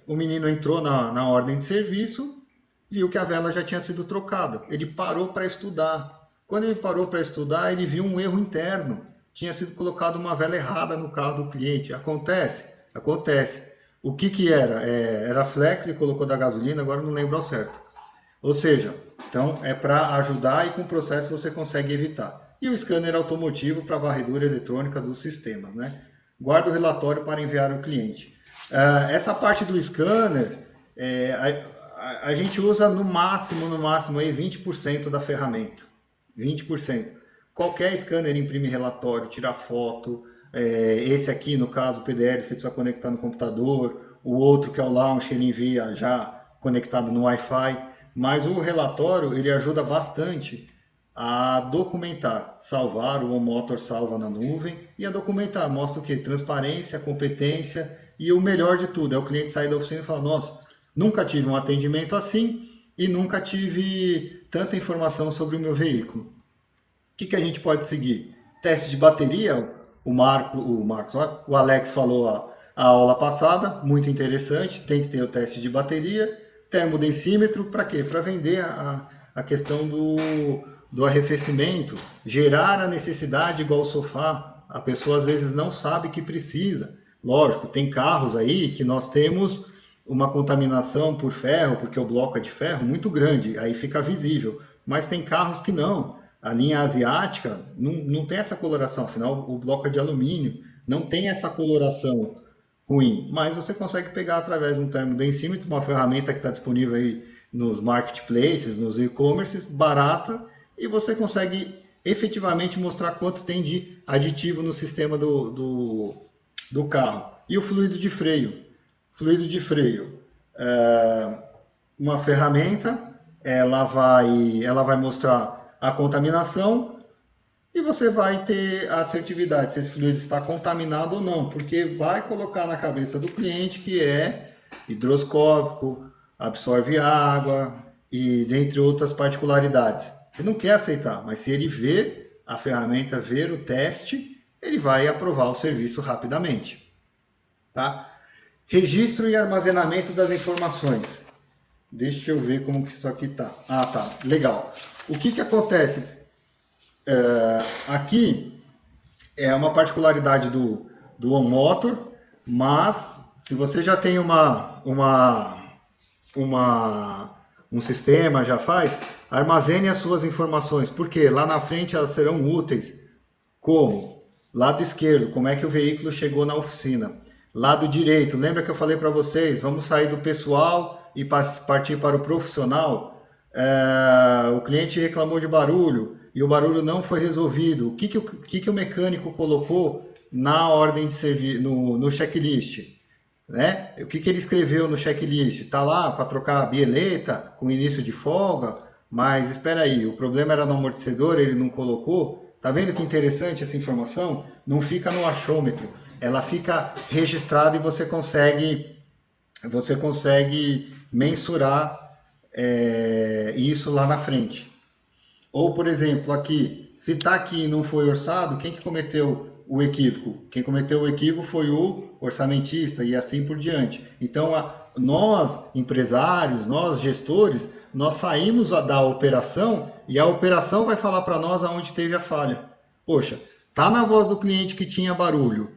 o menino entrou na ordem de serviço, viu que a vela já tinha sido trocada. Ele parou para estudar. Quando ele parou para estudar, ele viu um erro interno. Tinha sido colocada uma vela errada no carro do cliente. Acontece? Acontece. O que era? Era flex e colocou da gasolina, agora não lembro ao certo. Ou seja, então é para ajudar e com o processo você consegue evitar. E o scanner automotivo para varredura eletrônica dos sistemas, né? Guarda o relatório para enviar ao cliente. Essa parte do scanner, a gente usa no máximo aí 20% da ferramenta. 20%. Qualquer scanner imprime relatório, tira foto. Esse aqui, no caso, o PDL, você precisa conectar no computador. O outro, que é o Launcher, ele envia já conectado no Wi-Fi. Mas o relatório, ele ajuda bastante a documentar, salvar, o OnMotor salva na nuvem, e a documentar, mostra o que? Transparência, competência, e o melhor de tudo, é o cliente sair da oficina e falar, nossa, nunca tive um atendimento assim, e nunca tive tanta informação sobre o meu veículo. O que a gente pode seguir? Teste de bateria, o Alex falou a aula passada, muito interessante, tem que ter o teste de bateria, termodensímetro, para quê? Para vender a questão do arrefecimento, gerar a necessidade igual o sofá. A pessoa às vezes não sabe que precisa. Lógico, tem carros aí que nós temos uma contaminação por ferro, porque o bloco é de ferro, muito grande, aí fica visível. Mas tem carros que não. A linha asiática não tem essa coloração, afinal o bloco é de alumínio, não tem essa coloração ruim. Mas você consegue pegar através de um termodensímetro, uma ferramenta que está disponível aí nos marketplaces, nos e-commerces, barata, e você consegue efetivamente mostrar quanto tem de aditivo no sistema do carro. E o fluido de freio. Fluido de freio. Uma ferramenta, ela vai mostrar a contaminação e você vai ter a assertividade se esse fluido está contaminado ou não, porque vai colocar na cabeça do cliente que é hidroscópico, absorve água e dentre outras particularidades. Ele não quer aceitar, mas se ele ver a ferramenta, ver o teste, ele vai aprovar o serviço rapidamente. Tá? Registro e armazenamento das informações. Deixa eu ver como que isso aqui tá. Ah, tá. Legal. O que acontece? Aqui é uma particularidade do OnMotor, mas se você já tem um sistema, já faz, armazene as suas informações, porque lá na frente elas serão úteis. Como? Lado esquerdo, como é que o veículo chegou na oficina. Lado direito, lembra que eu falei para vocês, vamos sair do pessoal e partir para o profissional. O cliente reclamou de barulho e o barulho não foi resolvido. O que o mecânico colocou na ordem de serviço, no checklist? Né? O que ele escreveu no checklist? Está lá para trocar a bieleta com início de folga, mas espera aí, o problema era no amortecedor, ele não colocou. Tá vendo que interessante essa informação? Não fica no achômetro, ela fica registrada e você consegue mensurar isso lá na frente. Ou, por exemplo, aqui, se está aqui e não foi orçado, quem que cometeu o equívoco? Quem cometeu o equívoco foi o orçamentista e assim por diante. Então, nós, empresários, nós, gestores, nós saímos da operação e a operação vai falar para nós aonde teve a falha. Poxa, tá na voz do cliente que tinha barulho,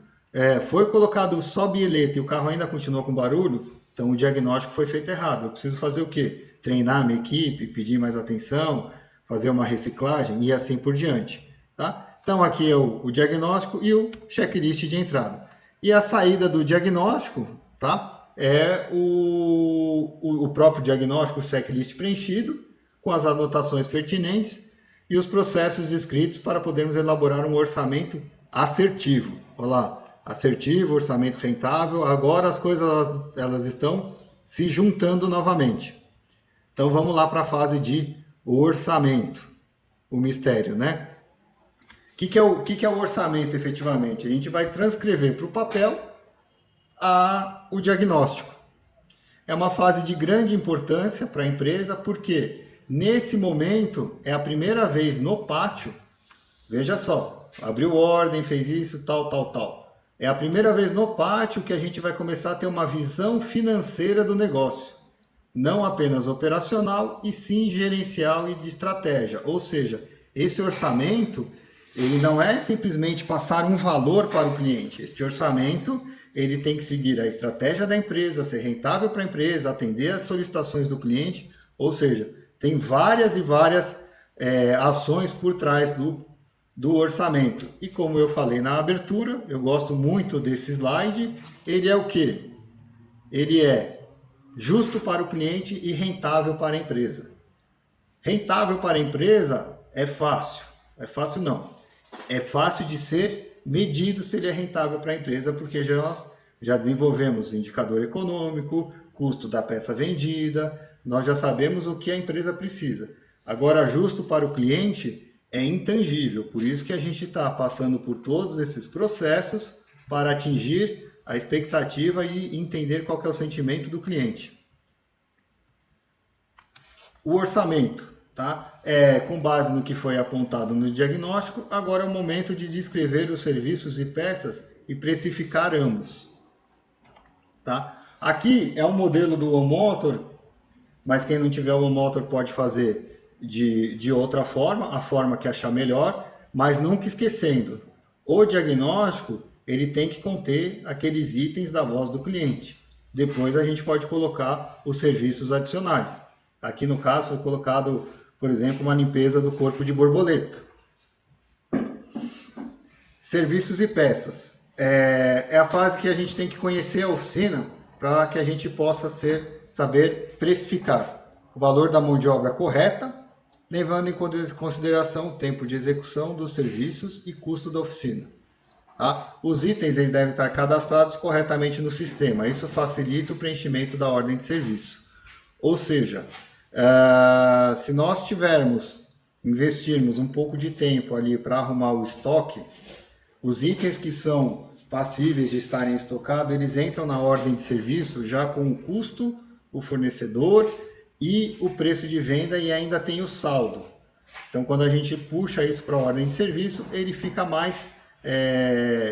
Foi colocado só bieleta e o carro ainda continuou com barulho, então o diagnóstico foi feito errado. Eu preciso fazer o quê? Treinar a minha equipe, pedir mais atenção, fazer uma reciclagem e assim por diante. Tá? Então aqui é o diagnóstico e o checklist de entrada. E a saída do diagnóstico, tá? É o próprio diagnóstico, o checklist preenchido, com as anotações pertinentes e os processos descritos para podermos elaborar um orçamento assertivo. Olha lá, assertivo, orçamento rentável, agora as coisas elas estão se juntando novamente. Então vamos lá para a fase de orçamento, o mistério, né? O que é o orçamento efetivamente? A gente vai transcrever para o papel o diagnóstico. É uma fase de grande importância para a empresa, porque nesse momento é a primeira vez no pátio, veja só, abriu ordem, fez isso, tal. É a primeira vez no pátio que a gente vai começar a ter uma visão financeira do negócio. Não apenas operacional, e sim gerencial e de estratégia. Ou seja, esse orçamento, ele não é simplesmente passar um valor para o cliente. Este orçamento, ele tem que seguir a estratégia da empresa, ser rentável para a empresa, atender às solicitações do cliente. Ou seja, tem várias e várias ações por trás do orçamento. E como eu falei na abertura, eu gosto muito desse slide, ele é o quê? Ele é justo para o cliente e rentável para a empresa. Rentável para a empresa é fácil. É fácil não. É fácil de ser medido se ele é rentável para a empresa, porque nós já desenvolvemos indicador econômico, custo da peça vendida, nós já sabemos o que a empresa precisa. Agora, justo para o cliente é intangível, por isso que a gente está passando por todos esses processos para atingir a expectativa e entender qual que é o sentimento do cliente. O orçamento, tá? Com base no que foi apontado no diagnóstico, agora é o momento de descrever os serviços e peças e precificar ambos. Tá? Aqui é um modelo do Omotor, mas quem não tiver o Omotor pode fazer de outra forma, a forma que achar melhor, mas nunca esquecendo, o diagnóstico ele tem que conter aqueles itens da voz do cliente. Depois a gente pode colocar os serviços adicionais. Aqui no caso foi colocado, por exemplo, uma limpeza do corpo de borboleta. Serviços e peças. É a fase que a gente tem que conhecer a oficina para que a gente possa saber precificar o valor da mão de obra correta, levando em consideração o tempo de execução dos serviços e custo da oficina. Tá? Os itens eles devem estar cadastrados corretamente no sistema. Isso facilita o preenchimento da ordem de serviço. Ou seja, se nós investirmos um pouco de tempo ali para arrumar o estoque, os itens que são passíveis de estarem estocados, eles entram na ordem de serviço já com o custo, o fornecedor e o preço de venda e ainda tem o saldo. Então, quando a gente puxa isso para a ordem de serviço, ele fica mais,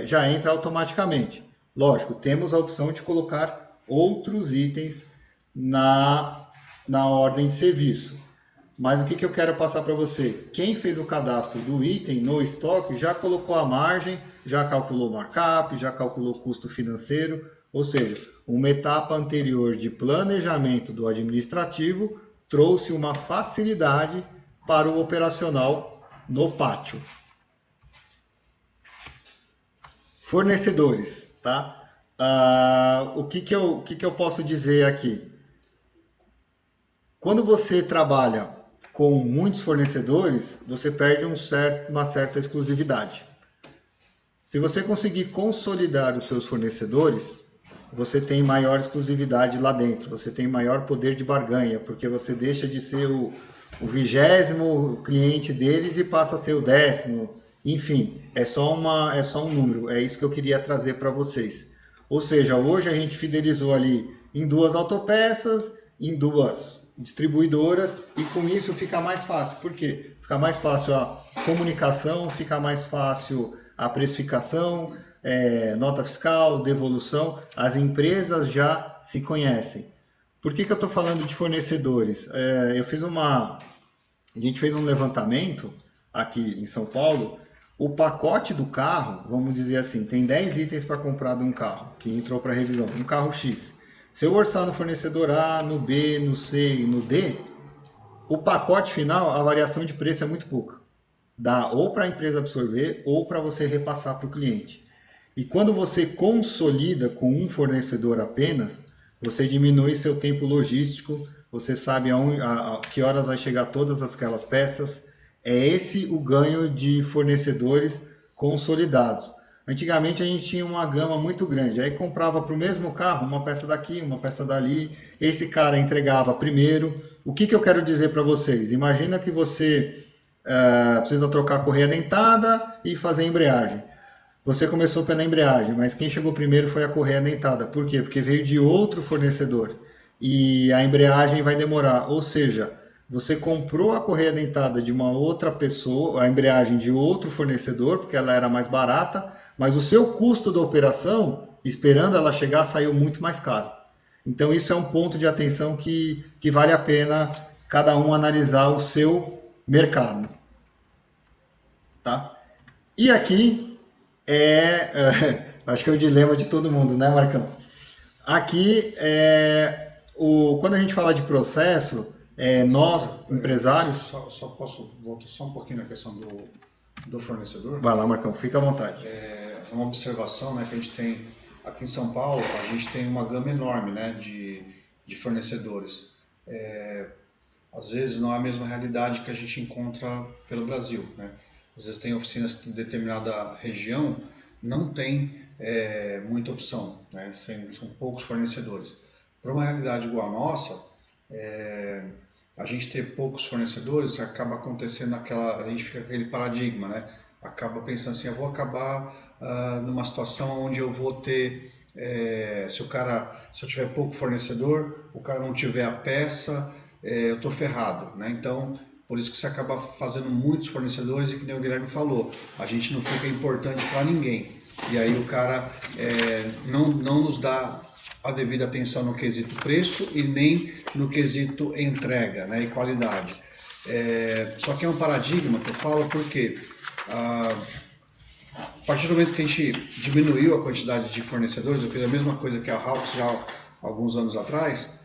já entra automaticamente. Lógico, temos a opção de colocar outros itens na ordem de serviço. Mas o que eu quero passar para você? Quem fez o cadastro do item no estoque já colocou a margem, já calculou o markup, já calculou o custo financeiro, ou seja, uma etapa anterior de planejamento do administrativo trouxe uma facilidade para o operacional no pátio. Fornecedores, tá? O que eu posso dizer aqui? Quando você trabalha com muitos fornecedores, você perde uma certa exclusividade. Se você conseguir consolidar os seus fornecedores, você tem maior exclusividade lá dentro, você tem maior poder de barganha, porque você deixa de ser o 20º cliente deles e passa a ser o 10º. Enfim, é só um número, é isso que eu queria trazer para vocês. Ou seja, hoje a gente fidelizou ali em 2 autopeças, em 2 distribuidoras, e com isso fica mais fácil. Por quê? Fica mais fácil a comunicação, fica mais fácil a precificação, nota fiscal, devolução. As empresas já se conhecem. Por que eu estou falando de fornecedores? A gente fez um levantamento aqui em São Paulo, O pacote do carro, vamos dizer assim, tem 10 itens para comprar de um carro que entrou para revisão, um carro X. Se eu orçar no fornecedor A, no B, no C e no D, o pacote final, a variação de preço é muito pouca. Dá ou para a empresa absorver ou para você repassar para o cliente. E quando você consolida com um fornecedor apenas, você diminui seu tempo logístico, você sabe a que horas vai chegar todas aquelas peças. É esse o ganho de fornecedores consolidados. Antigamente a gente tinha uma gama muito grande, aí comprava para o mesmo carro uma peça daqui, uma peça dali, esse cara entregava primeiro. O que eu quero dizer para vocês? Imagina que você precisa trocar a correia dentada e fazer a embreagem. Você começou pela embreagem, mas quem chegou primeiro foi a correia dentada. Por quê? Porque veio de outro fornecedor e a embreagem vai demorar. Ou seja, você comprou a correia dentada de uma outra pessoa, a embreagem de outro fornecedor, porque ela era mais barata, mas o seu custo da operação, esperando ela chegar, saiu muito mais caro. Então isso é um ponto de atenção que vale a pena cada um analisar o seu mercado. Tá? E aqui acho que é o dilema de todo mundo, né, Marcão? Aqui, quando a gente fala de processo, nós, empresários... Só posso voltar só um pouquinho na questão do fornecedor? Vai lá, Marcão, fica à vontade. Uma observação, né, que a gente tem aqui em São Paulo, a gente tem uma gama enorme, né, de fornecedores. Às vezes não é a mesma realidade que a gente encontra pelo Brasil, né? Às vezes tem oficinas que em determinada região não tem muita opção, né? São poucos fornecedores. Para uma realidade igual a nossa, a gente ter poucos fornecedores acaba acontecendo a gente fica com aquele paradigma, né? Acaba pensando assim, eu vou acabar numa situação onde eu vou ter, se eu tiver pouco fornecedor, o cara não tiver a peça, eu estou ferrado, né? Então, por isso que você acaba fazendo muitos fornecedores e que nem o Guilherme falou, a gente não fica importante para ninguém. E aí o cara não nos dá a devida atenção no quesito preço e nem no quesito entrega, né, e qualidade. Só que é um paradigma que eu falo porque a partir do momento que a gente diminuiu a quantidade de fornecedores, eu fiz a mesma coisa que a Hawks já há alguns anos atrás,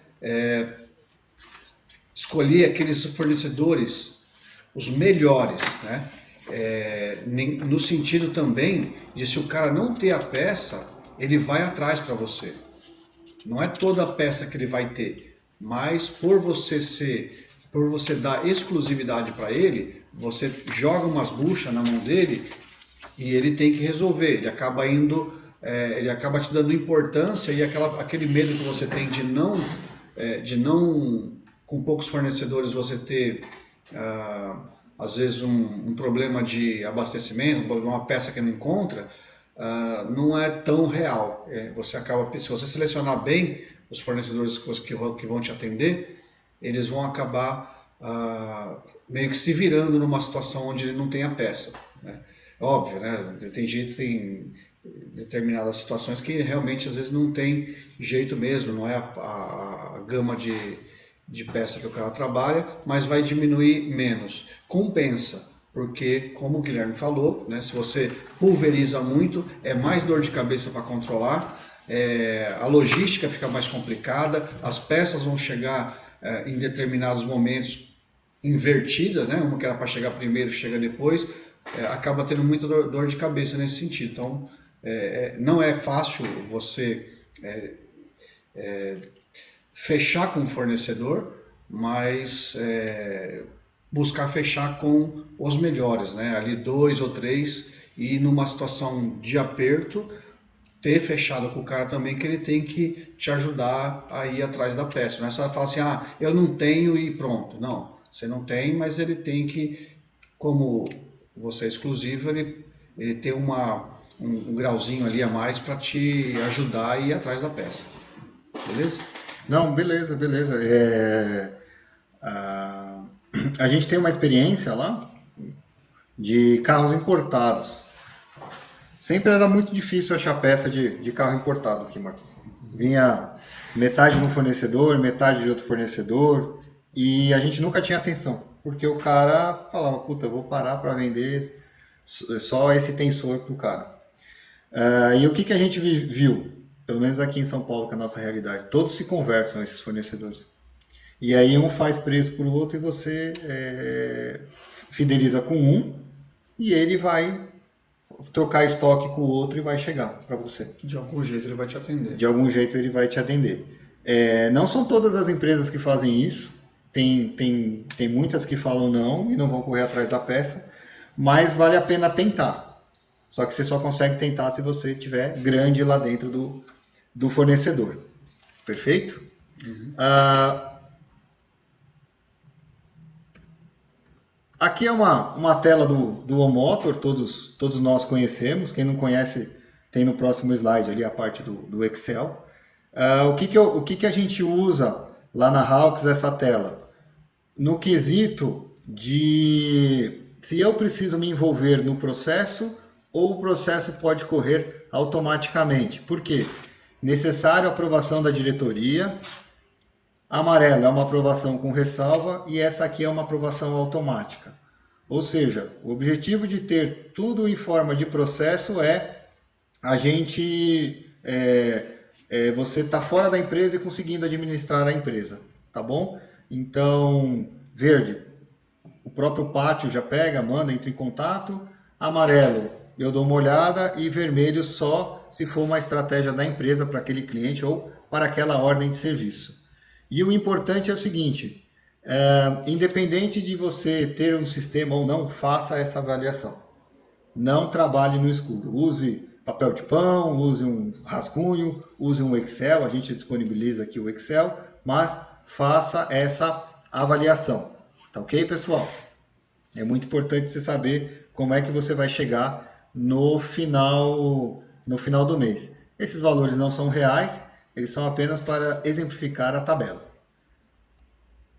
escolhi aqueles fornecedores, os melhores, né? No sentido também de se o cara não ter a peça, ele vai atrás para você. Não é toda a peça que ele vai ter, mas por você dar exclusividade para ele, você joga umas buchas na mão dele e ele tem que resolver. Ele acaba ele acaba te dando importância e aquele medo que você tem de não com poucos fornecedores você ter, às vezes, um problema de abastecimento, uma peça que não encontra, não é tão real. Você acaba, se você selecionar bem os fornecedores que vão te atender, eles vão acabar meio que se virando numa situação onde ele não tem a peça, né? Óbvio, né? Tem determinadas situações que realmente às vezes não tem jeito mesmo, não é a gama de peça que o cara trabalha, mas vai diminuir menos. Compensa, porque, como o Guilherme falou, né, se você pulveriza muito, é mais dor de cabeça para controlar, a logística fica mais complicada, as peças vão chegar em determinados momentos invertida, né, uma que era para chegar primeiro chega depois, acaba tendo muita dor de cabeça nesse sentido. Então, não é fácil você fechar com o fornecedor, mas buscar fechar com os melhores, né? Ali 2 ou 3 e numa situação de aperto, ter fechado com o cara também que ele tem que te ajudar a ir atrás da peça. Não é só falar assim, eu não tenho e pronto. Não, você não tem, mas ele tem que, como você é exclusivo, ele tem um grauzinho ali a mais para te ajudar a ir atrás da peça. Beleza? Não, beleza. A gente tem uma experiência lá de carros importados. Sempre era muito difícil achar peça de carro importado aqui, Marco. Vinha metade de um fornecedor, metade de outro fornecedor, e a gente nunca tinha atenção, porque o cara falava, puta, eu vou parar para vender Só esse tensor para o cara. E o que a gente viu? Pelo menos aqui em São Paulo, que é a nossa realidade. Todos se conversam, esses fornecedores. E aí um faz preço para o outro e você fideliza com um e ele vai trocar estoque com o outro e vai chegar para você. De algum jeito ele vai te atender. De algum jeito ele vai te atender. Não são todas as empresas que fazem isso. Tem muitas que falam não e não vão correr atrás da peça, mas vale a pena tentar. Só que você só consegue tentar se você tiver grande lá dentro do fornecedor. Perfeito? Uhum. Aqui é uma tela do Omotor, todos nós conhecemos. Quem não conhece, tem no próximo slide ali a parte do Excel. O que a gente usa lá na Hawks essa tela? No quesito de se eu preciso me envolver no processo ou o processo pode correr automaticamente. Por quê? Necessário a aprovação da diretoria. Amarelo é uma aprovação com ressalva e essa aqui é uma aprovação automática. Ou seja, o objetivo de ter tudo em forma de processo é a gente... você está fora da empresa e conseguindo administrar a empresa, tá bom? Então, verde, o próprio pátio já pega, manda, entra em contato. Amarelo, eu dou uma olhada, e vermelho só se for uma estratégia da empresa para aquele cliente ou para aquela ordem de serviço. E o importante é o seguinte, independente de você ter um sistema ou não, faça essa avaliação. Não trabalhe no escuro, use papel de pão, use um rascunho, use um Excel, a gente disponibiliza aqui o Excel, mas faça essa avaliação, tá ok, pessoal? É muito importante você saber como é que você vai chegar no final do mês. Esses valores não são reais, eles são apenas para exemplificar a tabela,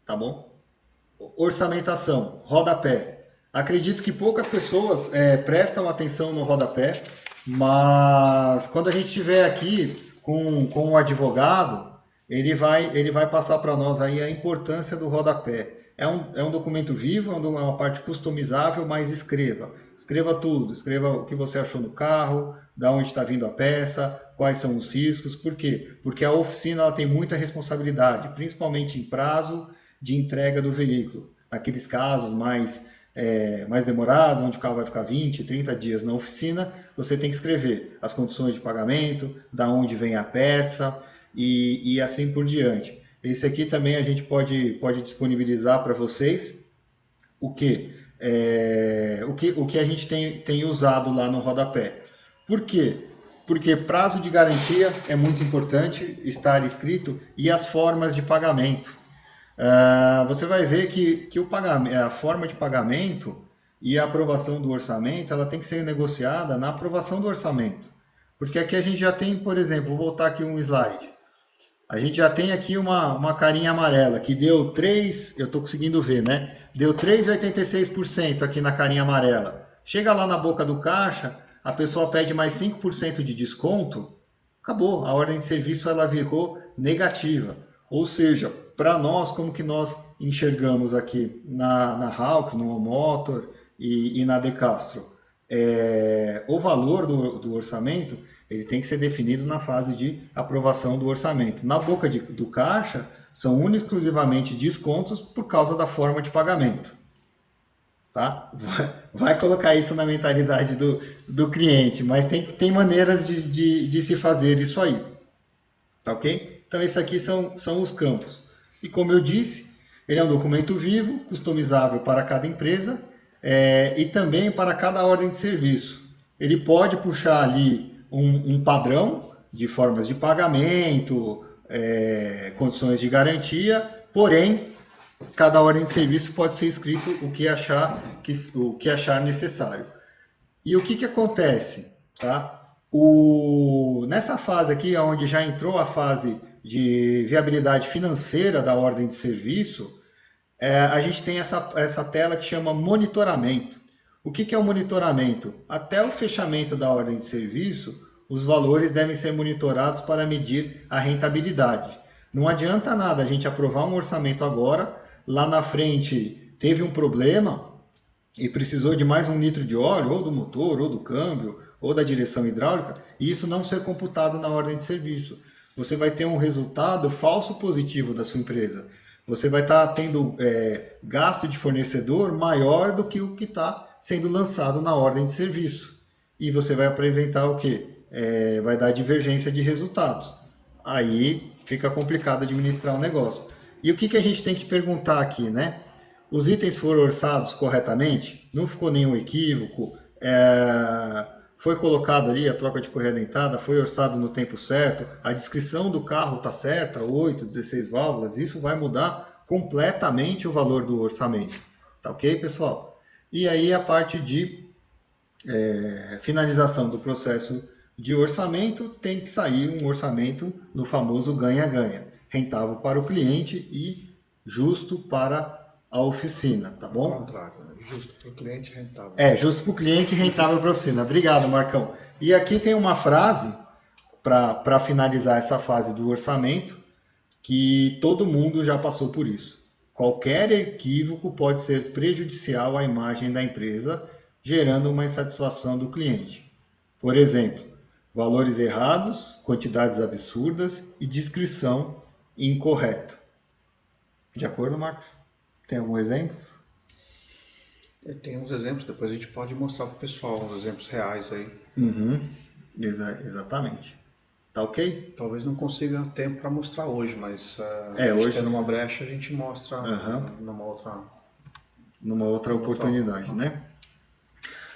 tá bom? Orçamentação, rodapé. Acredito que poucas pessoas prestam atenção no rodapé, mas quando a gente estiver aqui com o advogado, ele vai passar para nós aí a importância do rodapé. É um documento vivo, é uma parte customizável, mas escreva tudo, escreva o que você achou no carro, da onde está vindo a peça, quais são os riscos. Por quê? Porque a oficina ela tem muita responsabilidade, principalmente em prazo de entrega do veículo. Naqueles casos mais demorados, onde o carro vai ficar 20, 30 dias na oficina, você tem que escrever as condições de pagamento, da onde vem a peça e assim por diante. Esse aqui também a gente pode disponibilizar para vocês o que a gente tem usado lá no rodapé. Por quê? Porque prazo de garantia é muito importante estar escrito e as formas de pagamento. Você vai ver que a forma de pagamento e a aprovação do orçamento ela tem que ser negociada na aprovação do orçamento. Porque aqui a gente já tem, por exemplo, vou voltar aqui um slide. A gente já tem aqui uma carinha amarela que deu 3, eu estou conseguindo ver, né? Deu 3,86% aqui na carinha amarela. Chega lá na boca do caixa, a pessoa pede mais 5% de desconto, acabou, a ordem de serviço ela ficou negativa. Ou seja, para nós, como que nós enxergamos aqui na Hawks, no Omotor e na Decastro, o valor do orçamento ele tem que ser definido na fase de aprovação do orçamento. Na boca do caixa, são única e exclusivamente descontos por causa da forma de pagamento. Tá? Vai colocar isso na mentalidade do cliente, mas tem maneiras de se fazer isso aí. Tá ok? Então, esses aqui são os campos. E como eu disse, ele é um documento vivo, customizável para cada empresa e também para cada ordem de serviço. Ele pode puxar ali um padrão de formas de pagamento, condições de garantia, porém, cada ordem de serviço pode ser escrito o que achar necessário. E o que acontece? Tá? Nessa fase aqui, onde já entrou a fase de viabilidade financeira da ordem de serviço, a gente tem essa tela que chama monitoramento. O que é o monitoramento? Até o fechamento da ordem de serviço, os valores devem ser monitorados para medir a rentabilidade. Não adianta nada a gente aprovar um orçamento agora, lá na frente teve um problema, e precisou de mais 1 litro de óleo, ou do motor, ou do câmbio, ou da direção hidráulica, e isso não ser computado na ordem de serviço. Você vai ter um resultado falso positivo da sua empresa. Você vai estar tendo gasto de fornecedor maior do que o que está sendo lançado na ordem de serviço. E você vai apresentar o quê? Vai dar divergência de resultados. Aí fica complicado administrar o negócio. E o que a gente tem que perguntar aqui, né? Os itens foram orçados corretamente? Não ficou nenhum equívoco? Foi colocado ali a troca de correia dentada? Foi orçado no tempo certo? A descrição do carro está certa? 8, 16 válvulas? Isso vai mudar completamente o valor do orçamento. Tá ok, pessoal? E aí a parte de finalização do processo de orçamento, tem que sair um orçamento no famoso ganha-ganha. Rentável para o cliente e justo para a oficina, tá bom? Ao contrário, né? Justo para o cliente, rentável. Justo para o cliente e rentável para a oficina. Obrigado, Marcão. E aqui tem uma frase para finalizar essa fase do orçamento, que todo mundo já passou por isso. Qualquer equívoco pode ser prejudicial à imagem da empresa, gerando uma insatisfação do cliente. Por exemplo, valores errados, quantidades absurdas e descrição incorreta. De acordo, Marcos? Tem algum exemplo? Tem uns exemplos, depois a gente pode mostrar para o pessoal uns exemplos reais aí. Exatamente. Tá ok? Talvez não consiga tempo para mostrar hoje, mas a gente hoje tendo uma brecha, a gente mostra numa outra oportunidade, né?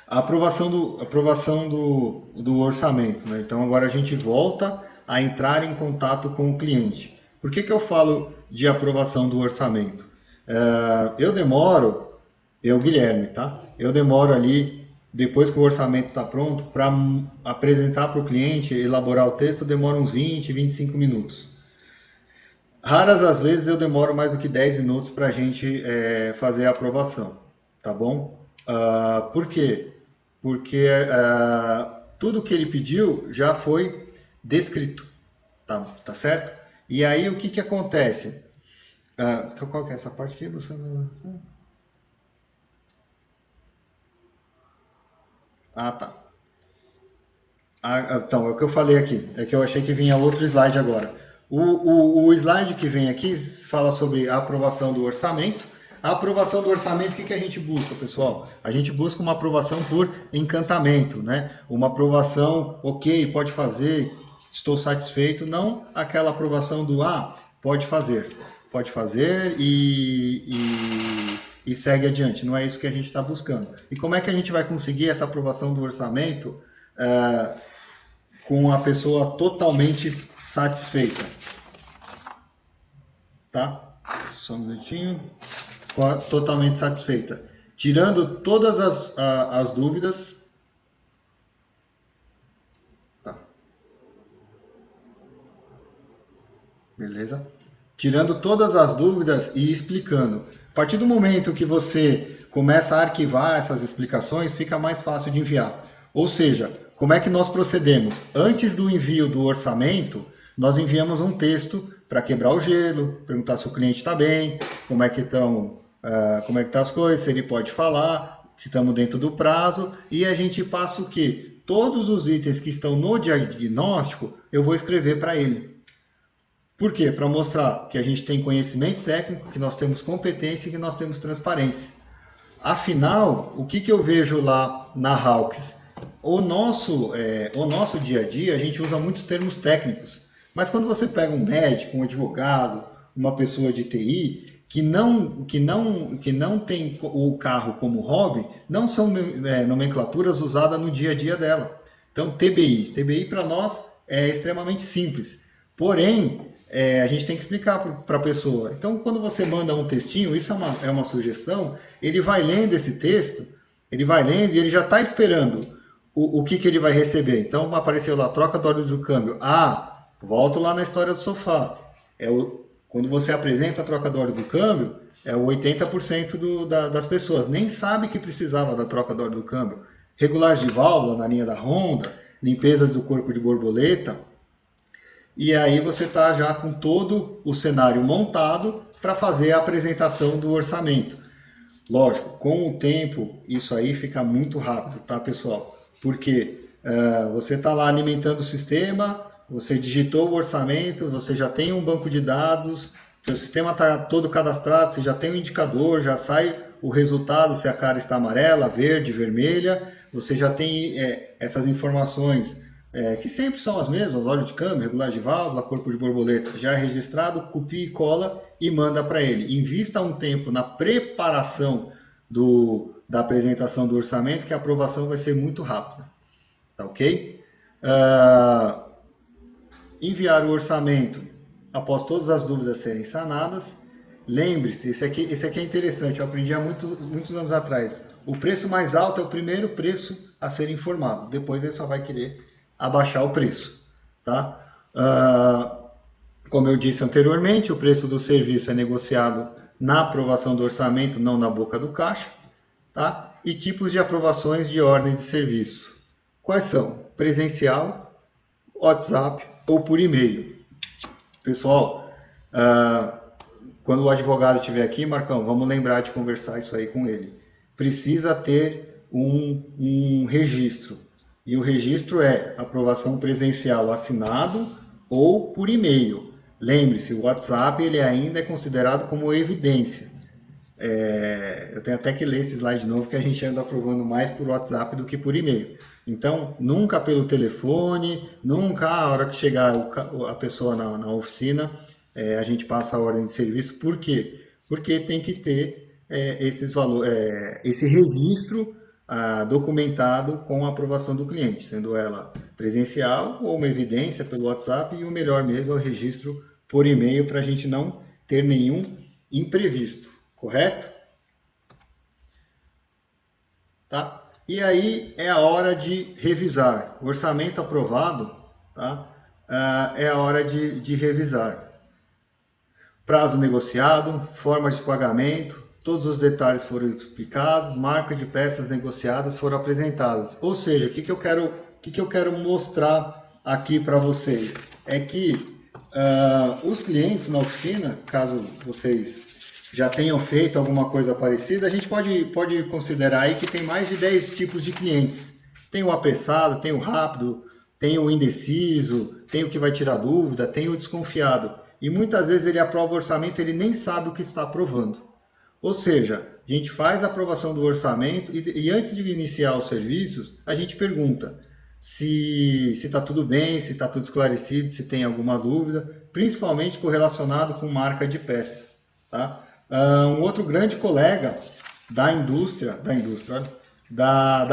A aprovação do orçamento, né? Então agora a gente volta a entrar em contato com o cliente. Por que eu falo de aprovação do orçamento? Guilherme, tá? Eu demoro ali, depois que o orçamento está pronto, para apresentar para o cliente, elaborar o texto, demora uns 20, 25 minutos. Raras as vezes eu demoro mais do que 10 minutos para a gente fazer a aprovação, tá bom? Por quê? Porque tudo que ele pediu já foi descrito, tá certo? E aí o que acontece? Qual que é essa parte aqui? Tá. Então, é o que eu falei aqui. É que eu achei que vinha outro slide agora. O slide que vem aqui fala sobre a aprovação do orçamento. A aprovação do orçamento, o que a gente busca, pessoal? A gente busca uma aprovação por encantamento, né? Uma aprovação, ok, pode fazer, estou satisfeito. Não aquela aprovação do, pode fazer e segue adiante. Não é isso que a gente está buscando. E como é que a gente vai conseguir essa aprovação do orçamento com a pessoa totalmente satisfeita? Tá? Só um minutinho. Totalmente satisfeita. Tirando todas as dúvidas. Tá. Beleza? Tirando todas as dúvidas e explicando. A partir do momento que você começa a arquivar essas explicações, fica mais fácil de enviar. Ou seja, como é que nós procedemos? Antes do envio do orçamento, nós enviamos um texto para quebrar o gelo, perguntar se o cliente está bem, como é que estão as coisas, se ele pode falar, se estamos dentro do prazo, e a gente passa o quê? Todos os itens que estão no diagnóstico, eu vou escrever para ele. Por quê? Para mostrar que a gente tem conhecimento técnico, que nós temos competência e que nós temos transparência. Afinal, o que eu vejo lá na Hawks? O nosso dia a dia, a gente usa muitos termos técnicos. Mas quando você pega um médico, um advogado, uma pessoa de TI, que não tem o carro como hobby, não são nomenclaturas usadas no dia a dia dela. Então, TBI para nós é extremamente simples. Porém, a gente tem que explicar para a pessoa. Então, quando você manda um textinho, isso é uma sugestão, ele vai lendo esse texto, ele vai lendo e ele já está esperando o que ele vai receber. Então, apareceu lá, troca do óleo do câmbio. Volto lá na história do sofá. Quando você apresenta a troca do óleo do câmbio, o 80% das pessoas nem sabe que precisava da troca do óleo do câmbio. Regulagem de válvula na linha da Honda, limpeza do corpo de borboleta. E aí você está já com todo o cenário montado para fazer a apresentação do orçamento. Lógico, com o tempo isso aí fica muito rápido, tá, pessoal? Porque você está lá alimentando o sistema, você digitou o orçamento, você já tem um banco de dados, seu sistema está todo cadastrado, você já tem um indicador, já sai o resultado se a cara está amarela, verde, vermelha, você já tem essas informações que sempre são as mesmas, óleo de câmbio, regulagem de válvula, corpo de borboleta, já é registrado, copia e cola e manda para ele. Invista um tempo na preparação da apresentação do orçamento, que a aprovação vai ser muito rápida. Tá ok? Enviar o orçamento após todas as dúvidas serem sanadas. Lembre-se, esse aqui é interessante, eu aprendi há muitos anos atrás. O preço mais alto é o primeiro preço a ser informado, depois ele só vai querer abaixar o preço. Tá? Como eu disse anteriormente, o preço do serviço é negociado na aprovação do orçamento, não na boca do caixa. Tá? E tipos de aprovações de ordem de serviço. Quais são? Presencial, WhatsApp ou por e-mail. Pessoal, quando o advogado estiver aqui, Marcão, vamos lembrar de conversar isso aí com ele. Precisa ter um registro. E o registro é aprovação presencial assinado ou por e-mail. Lembre-se, o WhatsApp ele ainda é considerado como evidência. Eu tenho até que ler esse slide novo, que a gente anda aprovando mais por WhatsApp do que por e-mail. Então, nunca pelo telefone, nunca a hora que chegar a pessoa na oficina, a gente passa a ordem de serviço. Por quê? Porque tem que ter esse registro documentado com a aprovação do cliente, sendo ela presencial ou uma evidência pelo WhatsApp, e o melhor mesmo é o registro por e-mail, para a gente não ter nenhum imprevisto, correto? Tá? E aí é a hora de revisar. O orçamento aprovado, tá? É a hora de revisar. Prazo negociado, forma de pagamento, todos os detalhes foram explicados, marca de peças negociadas foram apresentadas. Ou seja, o que eu quero mostrar aqui para vocês? É que os clientes na oficina, caso vocês já tenham feito alguma coisa parecida, a gente pode considerar aí que tem mais de 10 tipos de clientes. Tem o apressado, tem o rápido, tem o indeciso, tem o que vai tirar dúvida, tem o desconfiado. E muitas vezes ele aprova o orçamento, ele nem sabe o que está aprovando. Ou seja, a gente faz a aprovação do orçamento e antes de iniciar os serviços, a gente pergunta se está tudo bem, se está tudo esclarecido, se tem alguma dúvida, principalmente correlacionado com marca de peça. Tá? Um outro grande colega da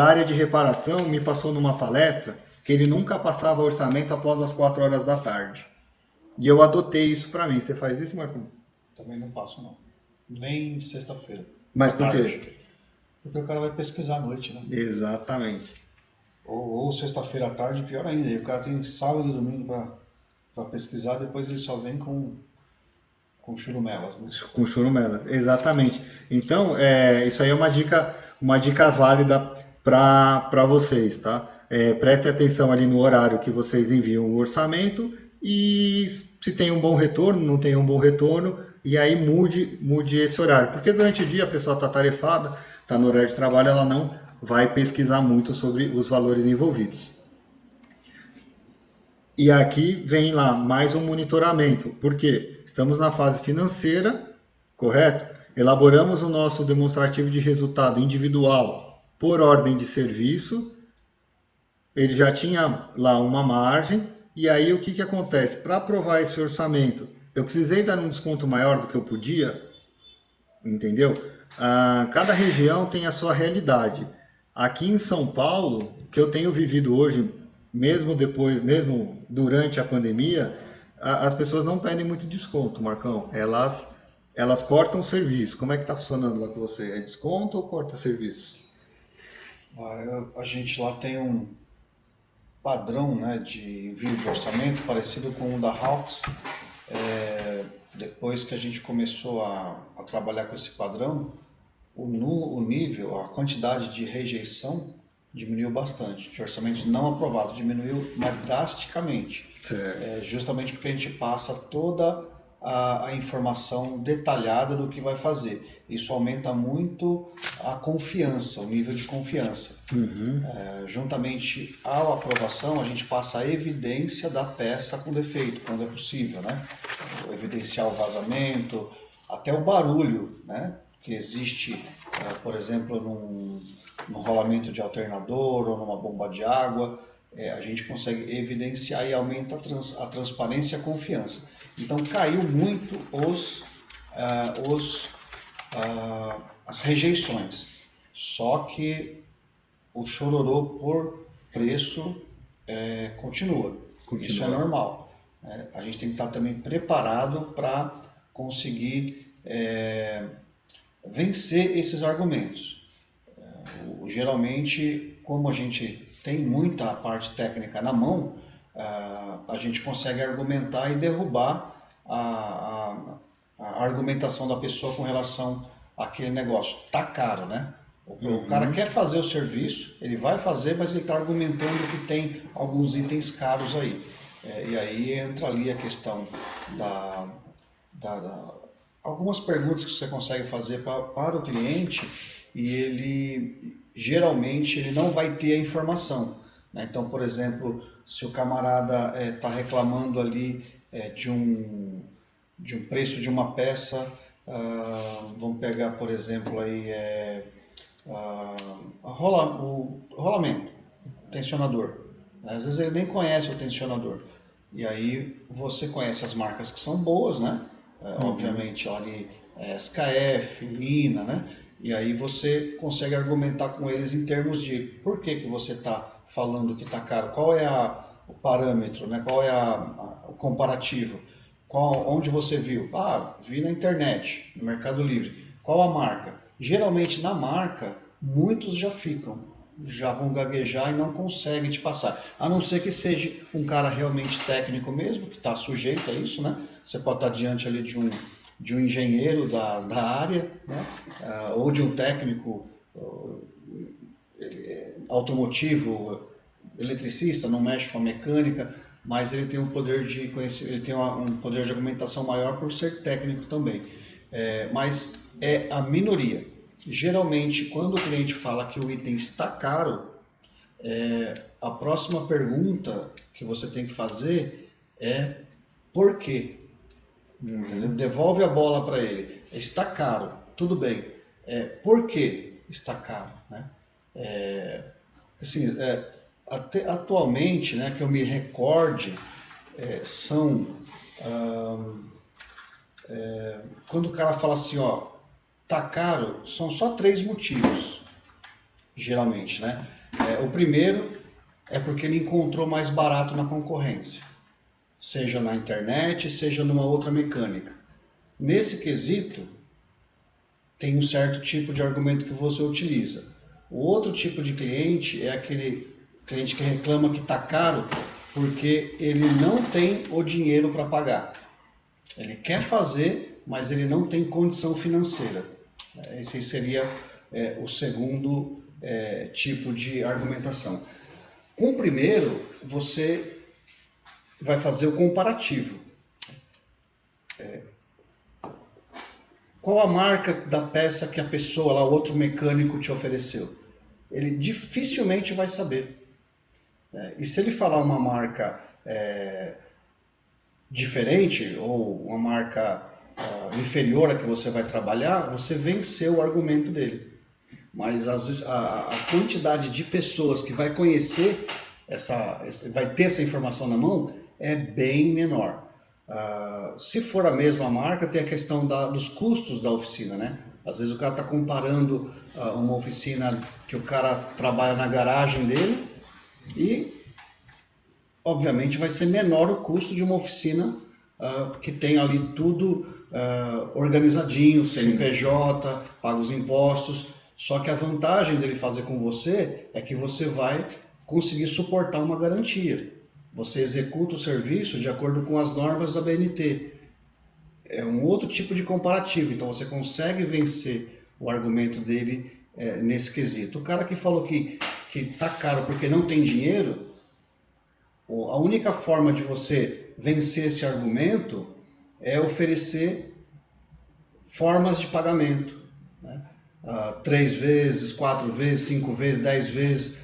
área de reparação me passou numa palestra que ele nunca passava orçamento após as 4 horas da tarde. E eu adotei isso para mim. Você faz isso, Marcão? Também não passo, não. Nem sexta-feira. Mas por quê? Porque o cara vai pesquisar à noite, né? Exatamente. Ou sexta-feira à tarde, pior ainda. E o cara tem sábado e domingo para pesquisar, depois ele só vem com churumelas, né? Com churumelas, exatamente. Então, isso aí é uma dica válida para vocês, tá? Prestem atenção ali no horário que vocês enviam o orçamento e se tem um bom retorno, não tem um bom retorno, e aí mude esse horário. Porque durante o dia a pessoa está tarefada, está no horário de trabalho, ela não vai pesquisar muito sobre os valores envolvidos. E aqui vem lá mais um monitoramento, porque estamos na fase financeira, correto? Elaboramos o nosso demonstrativo de resultado individual por ordem de serviço, ele já tinha lá uma margem, e aí o que acontece? Para aprovar esse orçamento, eu precisei dar um desconto maior do que eu podia, entendeu? Cada região tem a sua realidade. Aqui em São Paulo, que eu tenho vivido hoje, mesmo durante a pandemia, as pessoas não pedem muito desconto, Marcão. Elas cortam o serviço. Como é que está funcionando lá com você? É desconto ou corta serviço? A gente lá tem um padrão, né, de envio de orçamento parecido com o da Hawks. Depois que a gente começou a trabalhar com esse padrão, o nível, a quantidade de rejeição diminuiu bastante, de orçamentos não aprovados, diminuiu, mas drasticamente. Justamente porque a gente passa toda a informação detalhada do que vai fazer. Isso aumenta muito a confiança, o nível de confiança. Juntamente à aprovação, a gente passa a evidência da peça com defeito, quando é possível, né? Evidenciar o vazamento, até o barulho, né? Que existe, por exemplo, num rolamento de alternador ou numa bomba de água, a gente consegue evidenciar e aumenta a transparência e a confiança. Então caiu muito as rejeições, só que o chororô por preço continua. Isso é normal. A gente tem que estar também preparado para conseguir vencer esses argumentos. Geralmente, como a gente tem muita parte técnica na mão, a gente consegue argumentar e derrubar a argumentação da pessoa com relação àquele negócio. Tá caro, né? O cara quer fazer o serviço, ele vai fazer, mas ele está argumentando que tem alguns itens caros aí. E aí entra ali a questão algumas perguntas que você consegue fazer para o cliente, e ele geralmente ele não vai ter a informação, né? Então, por exemplo, se o camarada está reclamando ali de um preço de uma peça, vamos pegar, por exemplo, aí, o rolamento, o tensionador. Às vezes ele nem conhece o tensionador. E aí você conhece as marcas que são boas, né? Obviamente, ali, SKF, Lina, né? E aí você consegue argumentar com eles em termos de por que você está falando que está caro, qual é o parâmetro, né? Qual é o comparativo, onde você viu? Vi na internet, no Mercado Livre. Qual a marca? Geralmente na marca, muitos já vão gaguejar e não conseguem te passar. A não ser que seja um cara realmente técnico mesmo, que está sujeito a isso, né? Você pode estar diante ali de um engenheiro da área, né? Ou de um técnico automotivo, eletricista, não mexe com a mecânica, mas ele tem um poder de conhecimento, ele tem um poder de argumentação maior por ser técnico também. Mas é a minoria. Geralmente, quando o cliente fala que o item está caro, a próxima pergunta que você tem que fazer é por quê? Devolve a bola para ele. Está caro, tudo bem. Por que está caro? Né? Atualmente, né, que eu me recorde, são... quando o cara fala assim, tá caro, são só 3 motivos, geralmente, né? O primeiro é porque ele encontrou mais barato na concorrência, seja na internet, seja numa outra mecânica. Nesse quesito, tem um certo tipo de argumento que você utiliza. O outro tipo de cliente é aquele cliente que reclama que está caro porque ele não tem o dinheiro para pagar. Ele quer fazer, mas ele não tem condição financeira. Esse seria o segundo tipo de argumentação. Com o primeiro, você vai fazer o comparativo. Qual a marca da peça que a pessoa, lá, o outro mecânico te ofereceu? Ele dificilmente vai saber. E se ele falar uma marca diferente ou uma marca inferior à que você vai trabalhar, você venceu o argumento dele. Mas às vezes a quantidade de pessoas que vai conhecer, vai ter essa informação na mão, é bem menor. Se for a mesma marca, tem a questão dos custos da oficina, né? Às vezes o cara está comparando uma oficina que o cara trabalha na garagem dele e, obviamente, vai ser menor o custo de uma oficina que tem ali tudo organizadinho, CNPJ, paga os impostos. Só que a vantagem dele fazer com você é que você vai conseguir suportar uma garantia. Você executa o serviço de acordo com as normas da BNT. É um outro tipo de comparativo, então você consegue vencer o argumento dele nesse quesito. O cara que falou que está caro porque não tem dinheiro, a única forma de você vencer esse argumento é oferecer formas de pagamento, né? 3 vezes, 4 vezes, 5 vezes, 10 vezes.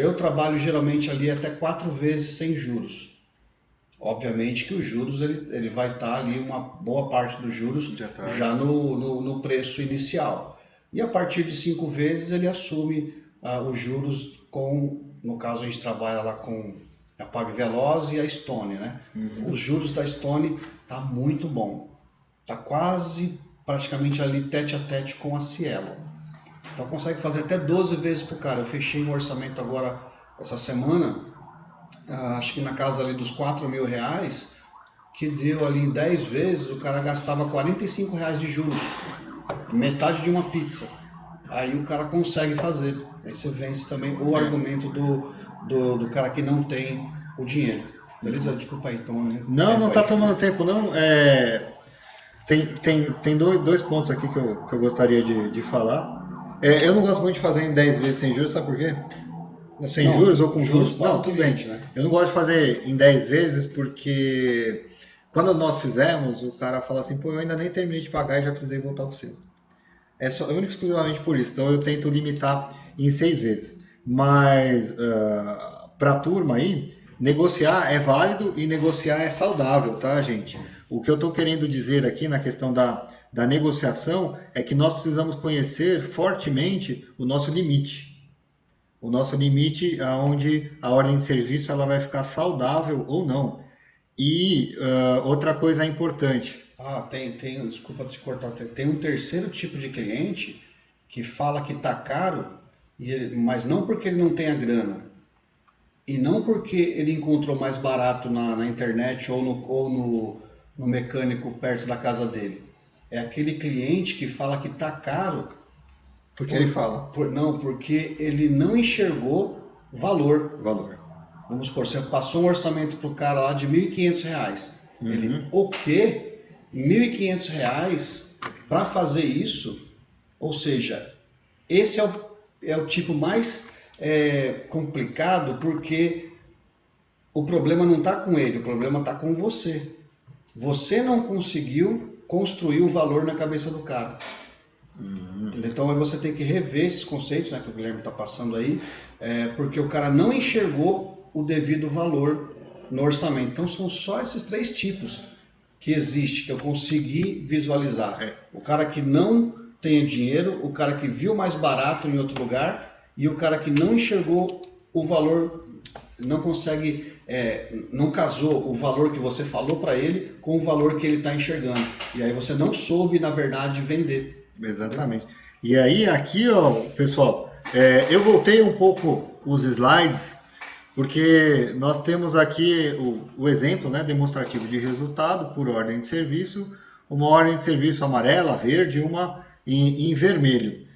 Eu trabalho geralmente ali até 4 vezes sem juros. Obviamente que os juros ele vai estar ali, uma boa parte dos juros já no preço inicial. E a partir de 5 vezes ele assume os juros no caso a gente trabalha lá com a PagVeloz e a Stone, né? Os juros da Stone tá muito bom. Tá quase praticamente ali tete a tete com a Cielo. Então consegue fazer até 12 vezes pro cara. Eu fechei um orçamento agora essa semana, acho que na casa ali dos R$4.000, que deu ali em 10 vezes, o cara gastava R$45 de juros, metade de uma pizza. Aí o cara consegue fazer. Aí você vence também o argumento do cara que não tem o dinheiro. Beleza? Desculpa aí, tomando Não tá tomando tempo, não. Tem dois pontos aqui que eu gostaria de falar. Eu não gosto muito de fazer em 10 vezes sem juros, sabe por quê? Sem juros ou com juros? Não, tudo bem. Né? Eu não gosto de fazer em 10 vezes porque quando nós fizemos, o cara fala assim, pô, eu ainda nem terminei de pagar e já precisei voltar pro seu. É único e exclusivamente por isso. Então eu tento limitar em 6 vezes. Mas para a turma aí, negociar é válido e negociar é saudável, tá, gente? O que eu estou querendo dizer aqui na questão da negociação é que nós precisamos conhecer fortemente o nosso limite. O nosso limite onde a ordem de serviço ela vai ficar saudável ou não. E outra coisa importante. Desculpa te cortar, tem um terceiro tipo de cliente que fala que tá caro, mas não porque ele não tem a grana, e não porque ele encontrou mais barato na internet ou no mecânico perto da casa dele. É aquele cliente que fala que tá caro porque ele fala. Porque ele não enxergou valor. Vamos supor, você passou um orçamento pro cara lá de R$1.500. Ele, o quê? R$1.500 para fazer isso? Ou seja, esse é o tipo mais complicado, porque o problema não está com ele, o problema está com você. Você não conseguiu construir o valor na cabeça do cara. Então você tem que rever esses conceitos, né, que o Guilherme está passando aí, porque o cara não enxergou o devido valor no orçamento. Então são só esses 3 tipos que existe, que eu consegui visualizar. O cara que não tem dinheiro, o cara que viu mais barato em outro lugar e o cara que não enxergou o valor, não consegue, não casou o valor que você falou para ele com o valor que ele está enxergando. E aí você não soube, na verdade, vender. Exatamente. E aí, aqui, ó, pessoal, eu voltei um pouco os slides, porque nós temos aqui o exemplo, né, demonstrativo de resultado por ordem de serviço, uma ordem de serviço amarela, verde, uma em vermelho.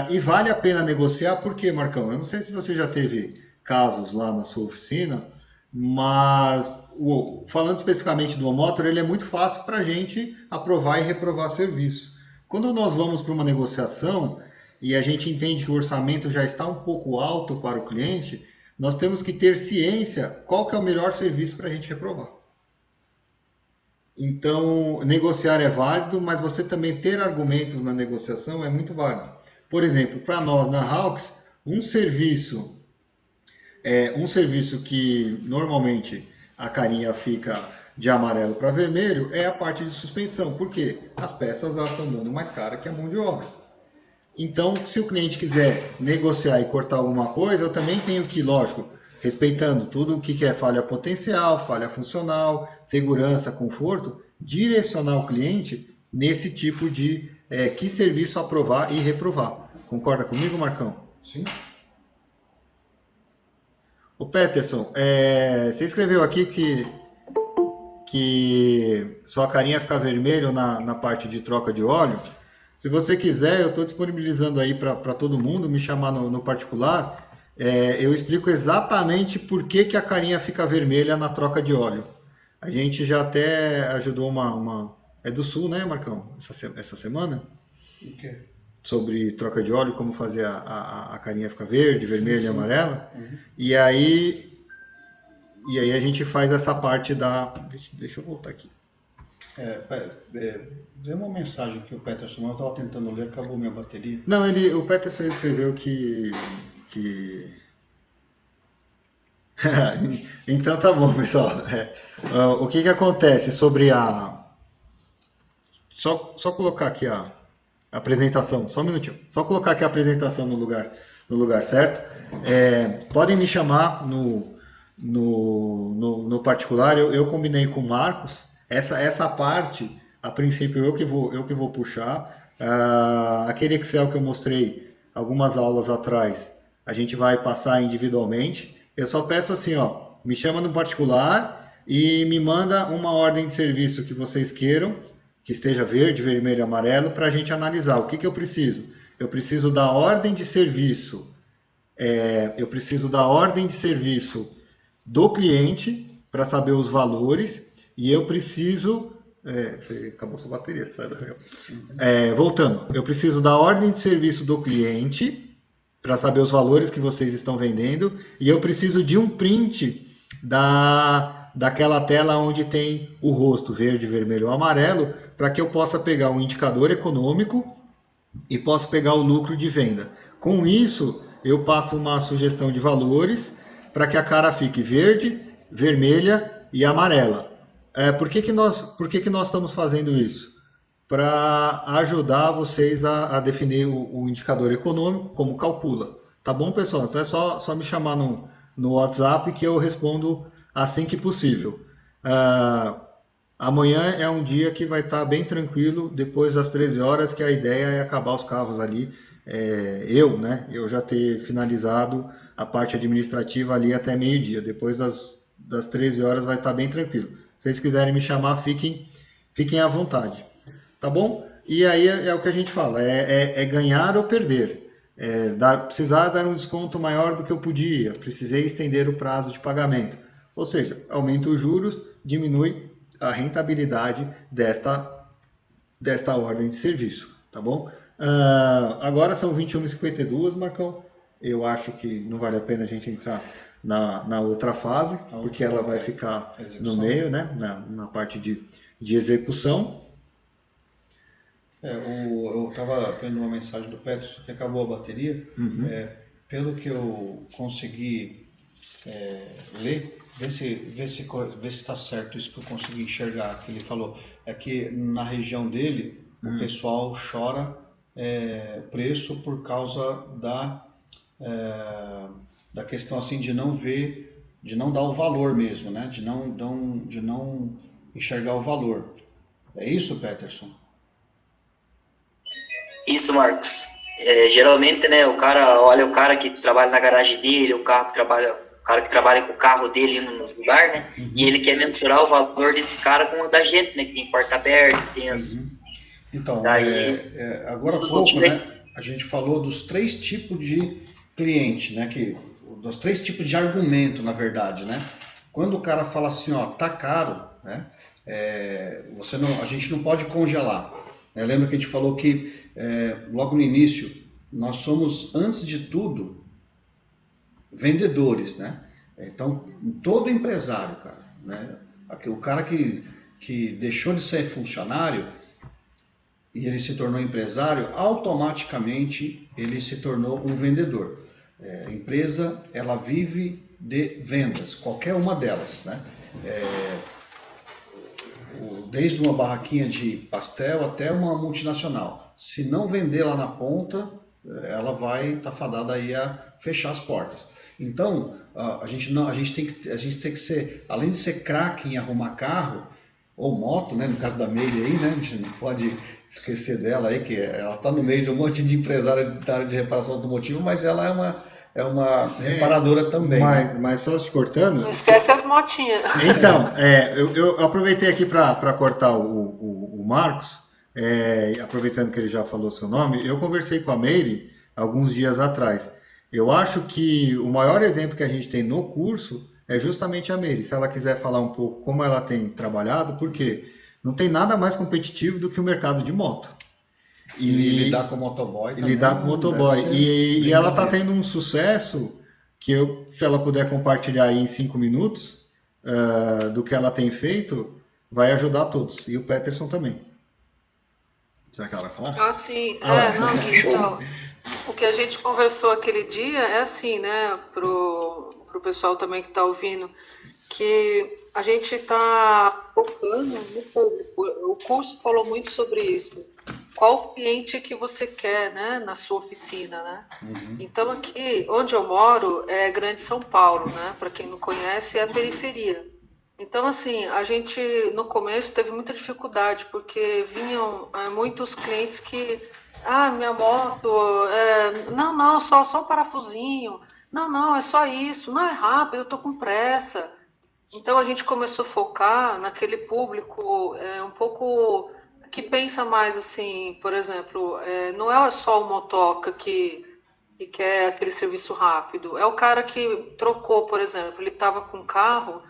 E vale a pena negociar, por quê, Marcão? Eu não sei se você já teve casos lá na sua oficina, mas falando especificamente do Omotor, ele é muito fácil para a gente aprovar e reprovar serviço. Quando nós vamos para uma negociação e a gente entende que o orçamento já está um pouco alto para o cliente, nós temos que ter ciência qual que é o melhor serviço para a gente reprovar. Então, negociar é válido, mas você também ter argumentos na negociação é muito válido. Por exemplo, para nós na Hawks, um serviço que normalmente a carinha fica de amarelo para vermelho é a parte de suspensão. Por quê? As peças estão dando mais cara que a mão de obra. Então, se o cliente quiser negociar e cortar alguma coisa, eu também tenho que, lógico, respeitando tudo o que é falha potencial, falha funcional, segurança, conforto, direcionar o cliente nesse tipo de que serviço aprovar e reprovar. Concorda comigo, Marcão? Sim. O Peterson, você escreveu aqui que sua carinha fica vermelho na parte de troca de óleo. Se você quiser, eu estou disponibilizando aí para todo mundo, me chamar no particular. Eu explico exatamente por que a carinha fica vermelha na troca de óleo. A gente já até ajudou uma... É do Sul, né, Marcão? Essa semana? O quê? Sobre troca de óleo, como fazer a carinha ficar verde, vermelha e amarela. Uhum. E aí a gente faz essa parte da... Deixa eu voltar aqui. Vê uma mensagem que o Peterson, eu estava tentando ler, acabou minha bateria. Não, o Peterson escreveu que... Então tá bom, pessoal. O que acontece sobre a... Só colocar aqui a apresentação, só um minutinho. Só colocar aqui a apresentação no lugar certo. Podem me chamar no particular. Eu combinei com o Marcos. Essa parte, a princípio, eu que vou puxar. Aquele Excel que eu mostrei algumas aulas atrás, a gente vai passar individualmente. Eu só peço assim, ó, me chama no particular e me manda uma ordem de serviço que vocês queiram, que esteja verde, vermelho e amarelo, para a gente analisar. O que eu preciso? Eu preciso da ordem de serviço. Eu preciso da ordem de serviço do cliente para saber os valores e eu preciso... você acabou sua bateria, sai da reunião. Voltando, eu preciso da ordem de serviço do cliente para saber os valores que vocês estão vendendo e eu preciso de um print daquela tela onde tem o rosto verde, vermelho ou amarelo para que eu possa pegar um indicador econômico e possa pegar o lucro de venda. Com isso, eu passo uma sugestão de valores para que a cara fique verde, vermelha e amarela. Por que nós estamos fazendo isso? Para ajudar vocês a definir o indicador econômico, como calcula. Tá bom, pessoal? Então é só me chamar no WhatsApp que eu respondo assim que possível. Amanhã é um dia que vai estar bem tranquilo, depois das 13 horas, que a ideia é acabar os carros ali. Eu já ter finalizado a parte administrativa ali até meio-dia. Depois das 13 horas vai estar bem tranquilo. Se vocês quiserem me chamar, fiquem à vontade. Tá bom? E aí é o que a gente fala, ganhar ou perder. Precisar dar um desconto maior do que eu podia, precisei estender o prazo de pagamento. Ou seja, aumenta os juros, diminui a rentabilidade desta ordem de serviço. Tá bom? Agora são 21h52, Marcão. Eu acho que não vale a pena a gente entrar na outra fase, porque ela vai ficar no meio, né? Na parte de execução. Eu estava vendo uma mensagem do Peterson que acabou a bateria. Pelo que eu consegui ler, vê se está certo isso que eu consegui enxergar, que ele falou. É que na região dele, o pessoal chora preço por causa da questão assim de não ver, de não dar o valor mesmo, né? De não enxergar o valor. É isso, Peterson? Isso, Marcos. Geralmente, né, o cara que trabalha na garagem dele, o cara que trabalha com o carro dele indo nos lugares, né? E ele quer mensurar o valor desse cara com o da gente, né? Que tem porta aberta, tem as... Então, agora há pouco, né, a gente falou dos 3 tipos de cliente, né? Dos 3 tipos de argumento, na verdade, né? Quando o cara fala assim, ó, tá caro, né? A gente não pode congelar. Lembra que a gente falou que logo no início nós somos, antes de tudo, vendedores, né? Então, todo empresário, cara, né? O cara que deixou de ser funcionário e ele se tornou empresário, automaticamente ele se tornou um vendedor. A empresa, ela vive de vendas, qualquer uma delas, né? Desde uma barraquinha de pastel até uma multinacional. Se não vender lá na ponta, ela vai estar fadada aí a fechar as portas. Então, a gente tem que ser, além de ser craque em arrumar carro, ou moto, né? No caso da Meire aí, né? A gente não pode esquecer dela aí, que ela está no meio de um monte de empresária da área de reparação automotiva, mas ela é uma reparadora também. Mas só se cortando... Não esquece as motinhas. Então, eu aproveitei aqui para cortar o Marcos, aproveitando que ele já falou seu nome, eu conversei com a Meire alguns dias atrás. Eu acho que o maior exemplo que a gente tem no curso é justamente a Meire. Se ela quiser falar um pouco como ela tem trabalhado, porque não tem nada mais competitivo do que o mercado de moto. E lidar com motoboy também. Lidar com motoboy. E ela está tendo um sucesso que se ela puder compartilhar aí em 5 minutos do que ela tem feito, vai ajudar todos. E o Peterson também. Será que ela vai falar? Ah, sim. Ah, Não, Gui, então, o que a gente conversou aquele dia é assim, né, pro pessoal também que tá ouvindo, que a gente está focando no público. O curso falou muito sobre isso. Qual cliente que você quer, né, na sua oficina, né? Então aqui, onde eu moro, é Grande São Paulo, né? Para quem não conhece, é a periferia. Então assim, a gente no começo teve muita dificuldade porque vinham muitos clientes que, minha moto, não, só um parafusinho. Não, é só isso. Não, é rápido, eu tô com pressa. Então a gente começou a focar naquele público um pouco que pensa mais assim, por exemplo, não é só o motoca que quer aquele serviço rápido, é o cara que trocou, por exemplo, ele estava com carro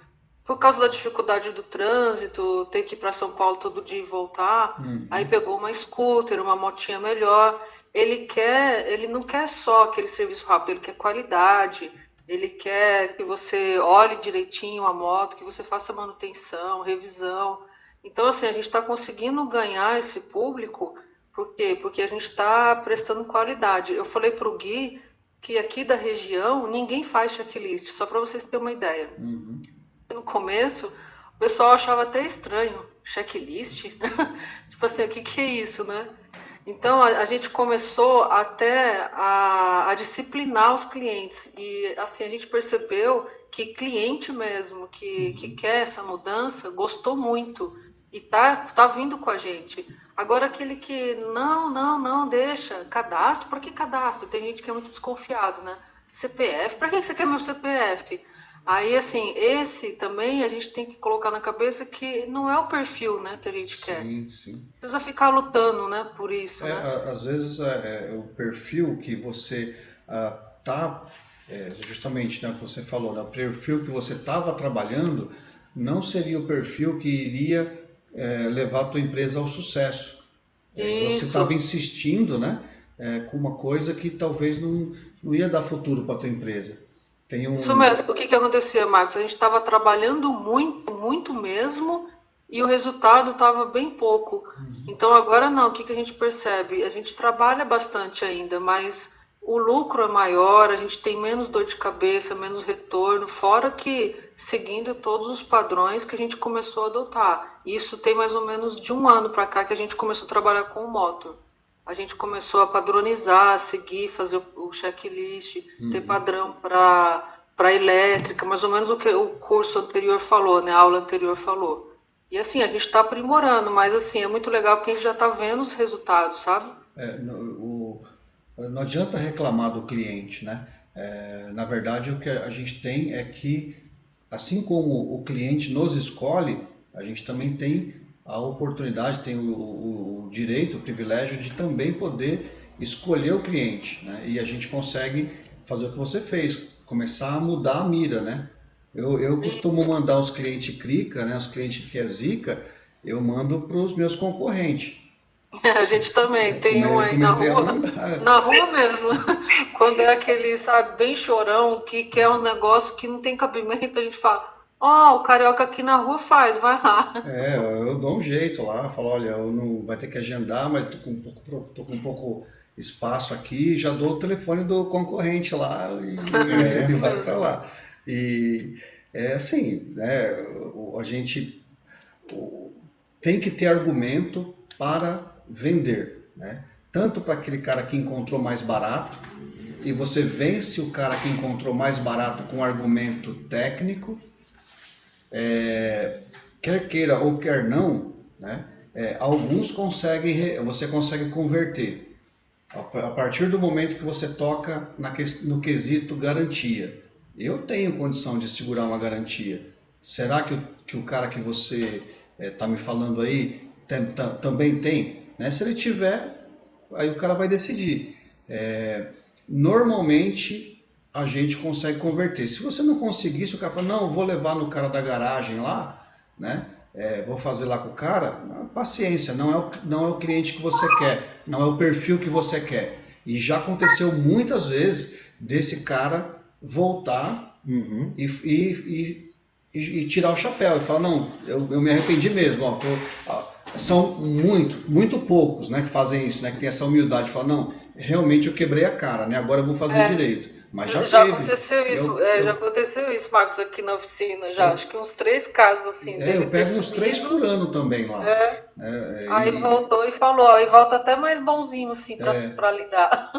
por causa da dificuldade do trânsito, ter que ir para São Paulo todo dia e voltar, aí pegou uma scooter, uma motinha melhor. Ele não quer só aquele serviço rápido, ele quer qualidade. Ele quer que você olhe direitinho a moto, que você faça manutenção, revisão. Então, assim, a gente está conseguindo ganhar esse público, por quê? Porque a gente está prestando qualidade. Eu falei para o Gui que aqui da região ninguém faz checklist, só para vocês terem uma ideia. No começo, o pessoal achava até estranho, checklist? Tipo assim, o que é isso, né? Então, a gente começou até a disciplinar os clientes e, assim, a gente percebeu que cliente mesmo que quer essa mudança gostou muito e tá vindo com a gente. Agora, aquele que não, deixa, cadastro, para que cadastro? Tem gente que é muito desconfiado, né? CPF, para que você quer meu CPF? Aí, assim, esse também a gente tem que colocar na cabeça que não é o perfil, né, que a gente quer. Sim. Precisa ficar lutando, né, por isso, né? Às vezes o perfil que você justamente, né, que você falou, né, o perfil que você estava trabalhando não seria o perfil que iria levar a tua empresa ao sucesso. Você estava insistindo, né, com uma coisa que talvez não ia dar futuro para a tua empresa. Isso mesmo. O que acontecia, Marcos? A gente estava trabalhando muito mesmo e o resultado estava bem pouco. Então agora não, o que a gente percebe? A gente trabalha bastante ainda, mas o lucro é maior, a gente tem menos dor de cabeça, menos retorno, fora que seguindo todos os padrões que a gente começou a adotar. Isso tem mais ou menos de 1 ano para cá que a gente começou a trabalhar com o motor. A gente começou a padronizar, seguir, fazer o checklist, ter padrão para elétrica, mais ou menos o que o curso anterior falou, né? A aula anterior falou. E assim, a gente está aprimorando, mas assim, é muito legal porque a gente já está vendo os resultados, sabe? Não adianta reclamar do cliente, né? Na verdade, o que a gente tem é que, assim como o cliente nos escolhe, a gente também tem a oportunidade, tem o direito, o privilégio de também poder escolher o cliente, né? E a gente consegue fazer o que você fez, começar a mudar a mira, né? Eu costumo mandar os clientes crica, né? Os clientes que é zica, eu mando para os meus concorrentes. A gente também tem um aí na rua mesmo. Quando é aquele, sabe, bem chorão, que quer uns negócios que não tem cabimento, a gente fala, o carioca aqui na rua faz, vai lá. Eu dou um jeito lá, falo, olha, eu não vai ter que agendar, mas tô com um pouco espaço aqui, já dou o telefone do concorrente lá e ele vai para lá. E é assim, né, a gente tem que ter argumento para vender, né? Tanto para aquele cara que encontrou mais barato, e você vence o cara que encontrou mais barato com argumento técnico, quer queira ou quer não, né? Alguns você consegue converter a partir do momento que você toca no quesito garantia. Eu tenho condição de segurar uma garantia. Será que o cara que você está me falando aí também tem? Né? Se ele tiver, aí o cara vai decidir. Normalmente a gente consegue converter. Se você não conseguir, se o cara fala, não, eu vou levar no cara da garagem lá, né? Vou fazer lá com o cara, paciência, não é o cliente que você quer, não é o perfil que você quer. E já aconteceu muitas vezes desse cara voltar e e tirar o chapéu e falar, não, eu me arrependi mesmo, ó, são muito poucos, né, que fazem isso, né, que tem essa humildade de falar, não, realmente eu quebrei a cara, né, agora eu vou fazer direito. Mas já teve. Aconteceu isso, já aconteceu isso, Marcos, aqui na oficina, acho que uns 3 casos assim. Eu pego uns 3 por ano também lá. Aí voltou e falou, aí volta até mais bonzinho assim para lidar.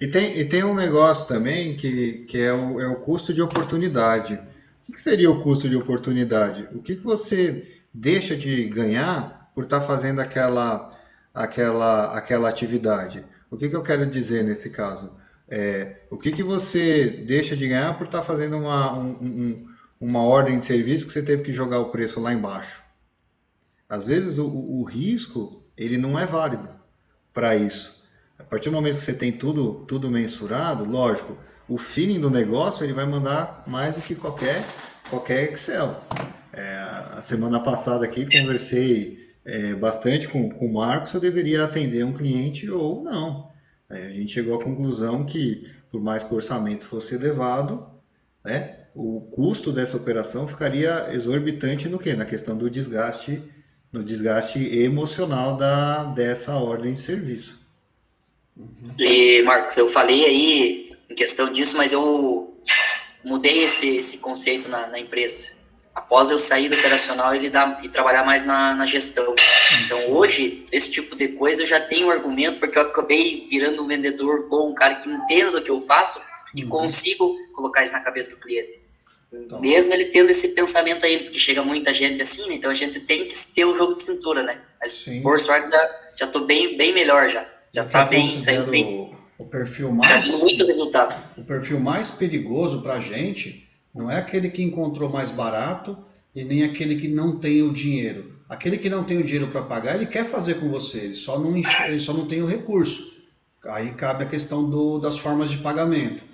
E tem um negócio também que é o custo de oportunidade. O que seria o custo de oportunidade? O que você deixa de ganhar por estar fazendo aquela atividade? O que eu quero dizer nesse caso? O que você deixa de ganhar por estar fazendo uma ordem de serviço que você teve que jogar o preço lá embaixo? Às vezes o risco ele não é válido para isso. A partir do momento que você tem tudo mensurado, lógico, o feeling do negócio ele vai mandar mais do que qualquer Excel. A semana passada aqui conversei bastante com o Marcos se eu deveria atender um cliente ou não. A gente chegou à conclusão que, por mais que o orçamento fosse elevado, né, o custo dessa operação ficaria exorbitante no quê? Na questão do desgaste, no desgaste emocional dessa ordem de serviço. E, Marcos, eu falei aí em questão disso, mas eu mudei esse conceito na empresa. Após eu sair do operacional e trabalhar mais na gestão. Então, hoje, esse tipo de coisa eu já tenho um argumento, porque eu acabei virando um vendedor bom, um cara que entenda do que eu faço e consigo colocar isso na cabeça do cliente. Então, mesmo ele tendo esse pensamento ainda, porque chega muita gente assim, né? Então a gente tem que ter o jogo de cintura, né? Mas, sim, por sorte, já tô bem melhor já. Já tá bem, saindo bem. O perfil mais... Já muito resultado. O perfil mais perigoso pra gente não é aquele que encontrou mais barato e nem aquele que não tem o dinheiro. Aquele que não tem o dinheiro para pagar, ele quer fazer com você, ele só não tem o recurso. Aí cabe a questão das formas de pagamento.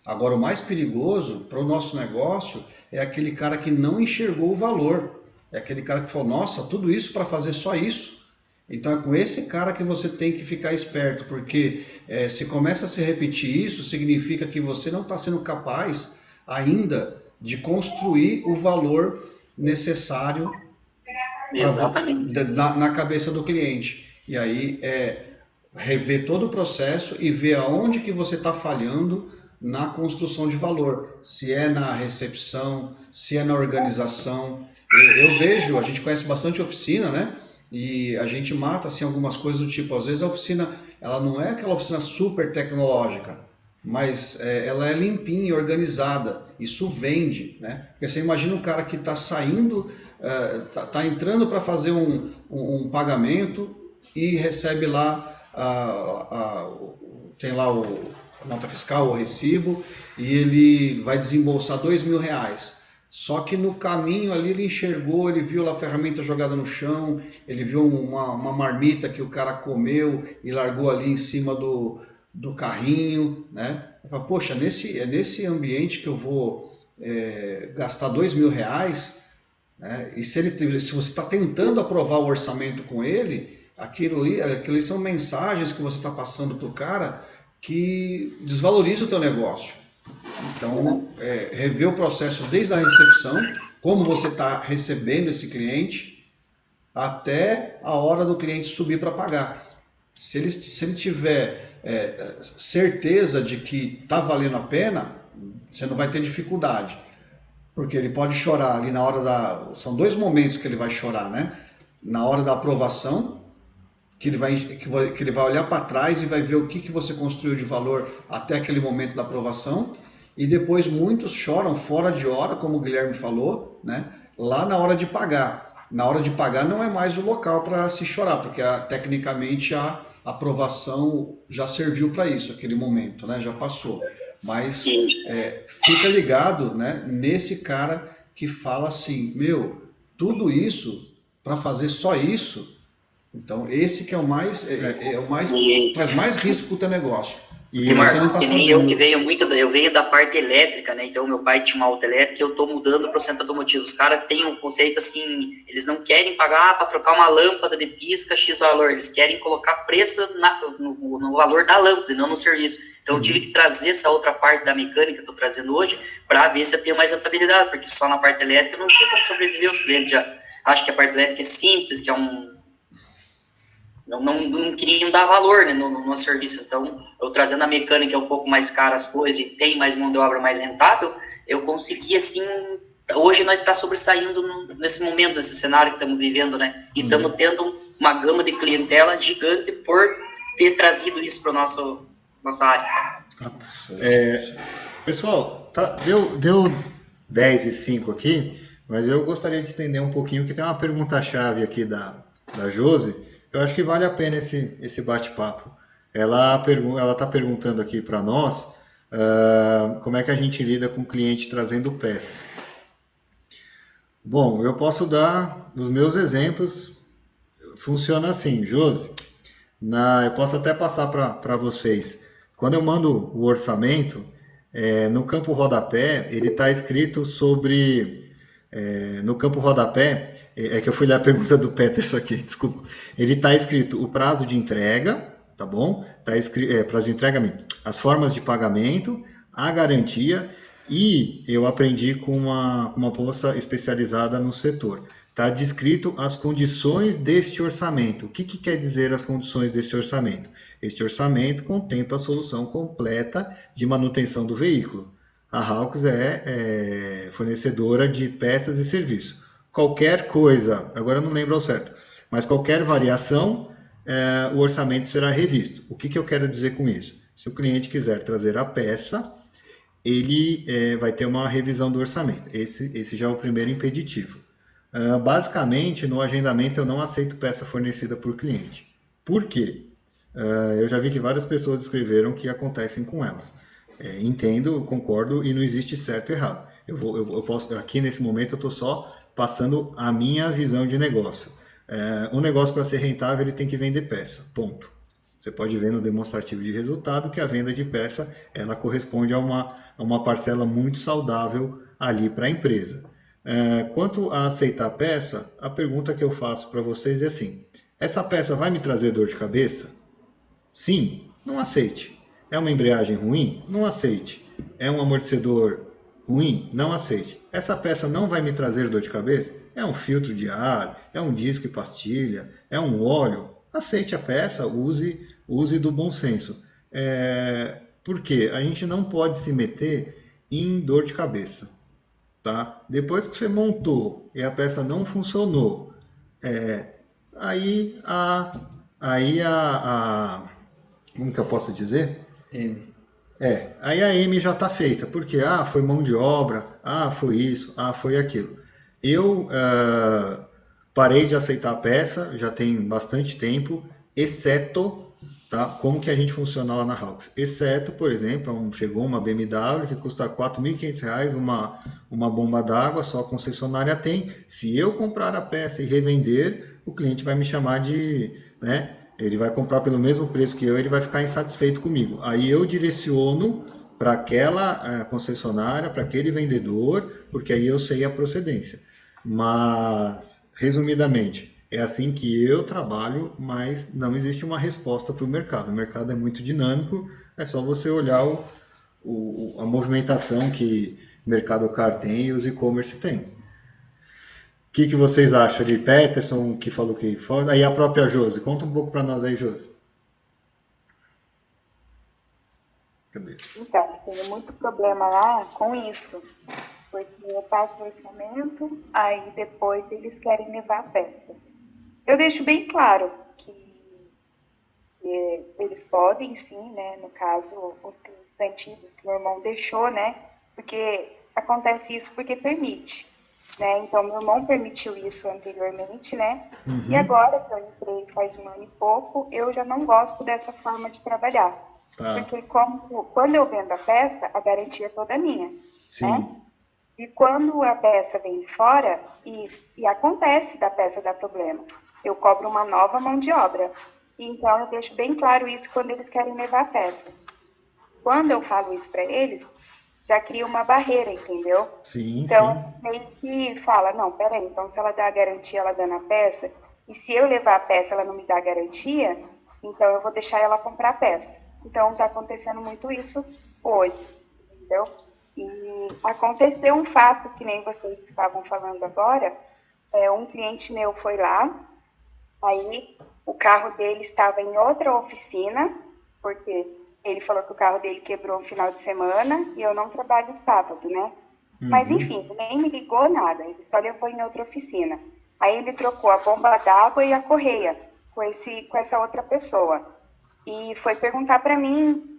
Agora, o mais perigoso para o nosso negócio é aquele cara que não enxergou o valor. É aquele cara que falou, nossa, tudo isso para fazer só isso. Então é com esse cara que você tem que ficar esperto, porque se começa a se repetir isso, significa que você não está sendo capaz ainda de construir o valor necessário na cabeça do cliente. E aí rever todo o processo e ver aonde que você está falhando na construção de valor. Se é na recepção, se é na organização. Eu vejo, a gente conhece bastante oficina, né? E a gente mata assim, algumas coisas do tipo, às vezes a oficina, ela não é aquela oficina super tecnológica, mas ela é limpinha, organizada, isso vende, né? Porque você imagina um cara que está saindo, está entrando para fazer um pagamento e recebe lá, tem lá a nota fiscal, o recibo, e ele vai desembolsar R$2.000. Só que no caminho ali ele enxergou, ele viu lá a ferramenta jogada no chão, ele viu uma marmita que o cara comeu e largou ali em cima do carrinho, né? Ele fala, poxa, é nesse ambiente que eu vou gastar R$2.000, né? E se você está tentando aprovar o orçamento com ele, aquilo ali são mensagens que você está passando para o cara que desvaloriza o teu negócio. Então, rever o processo desde a recepção, como você está recebendo esse cliente, até a hora do cliente subir para pagar. Se ele tiver certeza de que está valendo a pena, você não vai ter dificuldade. Porque ele pode chorar ali na hora São 2 momentos que ele vai chorar, né? Na hora da aprovação, que ele vai olhar para trás e vai ver o que você construiu de valor até aquele momento da aprovação. E depois muitos choram fora de hora, como o Guilherme falou, né? Lá na hora de pagar. Na hora de pagar não é mais o local para se chorar, porque tecnicamente a aprovação já serviu para isso, aquele momento, né? Já passou. Mas fica ligado, né, nesse cara que fala assim, meu, tudo isso para fazer só isso. Então esse que é o mais traz mais risco para o teu negócio. E você não Marcos, tá que nem eu sabendo. que eu venho da parte elétrica, né? Então, meu pai tinha uma auto elétrica e eu tô mudando para o centro automotivo. Os caras têm um conceito assim, eles não querem pagar para trocar uma lâmpada de pisca X valor, eles querem colocar preço no valor da lâmpada e não no serviço. Então, eu tive que trazer essa outra parte da mecânica que eu tô trazendo hoje para ver se eu tenho mais rentabilidade, porque só na parte elétrica não tinha como sobreviver. Os clientes já acham que a parte elétrica é simples, que é não queriam dar valor, né, no serviço. Então, eu trazendo a mecânica um pouco mais cara as coisas e tem mais mão de obra mais rentável, eu consegui, assim, hoje nós está sobressaindo nesse momento, nesse cenário que estamos vivendo, né, e estamos tendo uma gama de clientela gigante por ter trazido isso para nossa área. pessoal, deu 10 e 5 aqui, mas eu gostaria de estender um pouquinho, que tem uma pergunta-chave aqui da Josi. Eu acho que vale a pena esse bate-papo. Ela está perguntando aqui para nós como é que a gente lida com o cliente trazendo peça. Bom, eu posso dar os meus exemplos. Funciona assim, Josi. Eu posso até passar para vocês. Quando eu mando o orçamento, no campo rodapé, ele está escrito sobre. No campo rodapé, é que eu fui ler a pergunta do Peterson aqui, desculpa. Ele está escrito o prazo de entrega, tá bom? Tá escrito, prazo de entrega, as formas de pagamento, a garantia, e eu aprendi com uma moça especializada no setor. Está descrito as condições deste orçamento. O que quer dizer as condições deste orçamento? Este orçamento contempla a solução completa de manutenção do veículo. A Hawks é fornecedora de peças e serviços. Qualquer coisa, agora eu não lembro ao certo, mas qualquer variação, o orçamento será revisto. O que eu quero dizer com isso? Se o cliente quiser trazer a peça, ele vai ter uma revisão do orçamento. Esse já é o primeiro impeditivo. Basicamente, no agendamento eu não aceito peça fornecida por cliente. Por quê? Eu já vi que várias pessoas escreveram que acontecem com elas. Entendo, concordo, e não existe certo e errado. Eu posso, aqui nesse momento eu estou só passando a minha visão de negócio. Um negócio para ser rentável ele tem que vender peça, ponto. Você pode ver no demonstrativo de resultado que a venda de peça ela corresponde a uma parcela muito saudável ali para a empresa. Quanto a aceitar a peça, a pergunta que eu faço para vocês é assim: essa peça vai me trazer dor de cabeça? Sim, não aceite. É uma embreagem ruim? Não aceite. É um amortecedor ruim? Não aceite. Essa peça não vai me trazer dor de cabeça? É um filtro de ar? É um disco e pastilha? É um óleo? Aceite a peça, use do bom senso. Porque a gente não pode se meter em dor de cabeça. Tá? Depois que você montou e a peça não funcionou, como que eu posso dizer? M. Aí a M já está feita, porque foi mão de obra, foi isso, foi aquilo. Eu parei de aceitar a peça, já tem bastante tempo, exceto, tá, como que a gente funciona lá na Hawks. Exceto, por exemplo, chegou uma BMW que custa R$ 4.500, uma bomba d'água, só a concessionária tem. Se eu comprar a peça e revender, o cliente vai me chamar de, né, ele vai comprar pelo mesmo preço que eu, ele vai ficar insatisfeito comigo. Aí eu direciono para aquela concessionária, para aquele vendedor, porque aí eu sei a procedência. Mas, resumidamente, é assim que eu trabalho, mas não existe uma resposta para o mercado. O mercado é muito dinâmico, é só você olhar a movimentação que o Mercado Car tem e os e-commerce tem. O que vocês acham de Peterson, que falou que foda? Aí a própria Josi. Conta um pouco para nós aí, Josi. Cadê? Então, tenho muito problema lá com isso, porque eu passo o orçamento, aí depois eles querem levar a peça. Eu deixo bem claro que eles podem sim, né, no caso, os antigos que meu irmão deixou, né, porque acontece isso porque permite, né, então meu irmão permitiu isso anteriormente, né, e agora que eu entrei faz um ano e pouco, eu já não gosto dessa forma de trabalhar. Tá. Porque quando eu vendo a peça, a garantia é toda minha. Sim. Né? E quando a peça vem de fora, e acontece da peça dar problema, eu cobro uma nova mão de obra. Então, eu deixo bem claro isso quando eles querem levar a peça. Quando eu falo isso para eles, já cria uma barreira, entendeu? Sim, Então, sim. meio que fala, não, peraí, então se ela dá a garantia, ela dando a peça, e se eu levar a peça, ela não me dá a garantia, então eu vou deixar ela comprar a peça. Então, está acontecendo muito isso hoje, entendeu? E aconteceu um fato, que nem vocês estavam falando agora, um cliente meu foi lá, aí o carro dele estava em outra oficina, porque ele falou que o carro dele quebrou no final de semana e eu não trabalho sábado, né? Mas enfim, nem me ligou nada, ele só levou em outra oficina. Aí ele trocou a bomba d'água e a correia com essa outra pessoa. E foi perguntar para mim,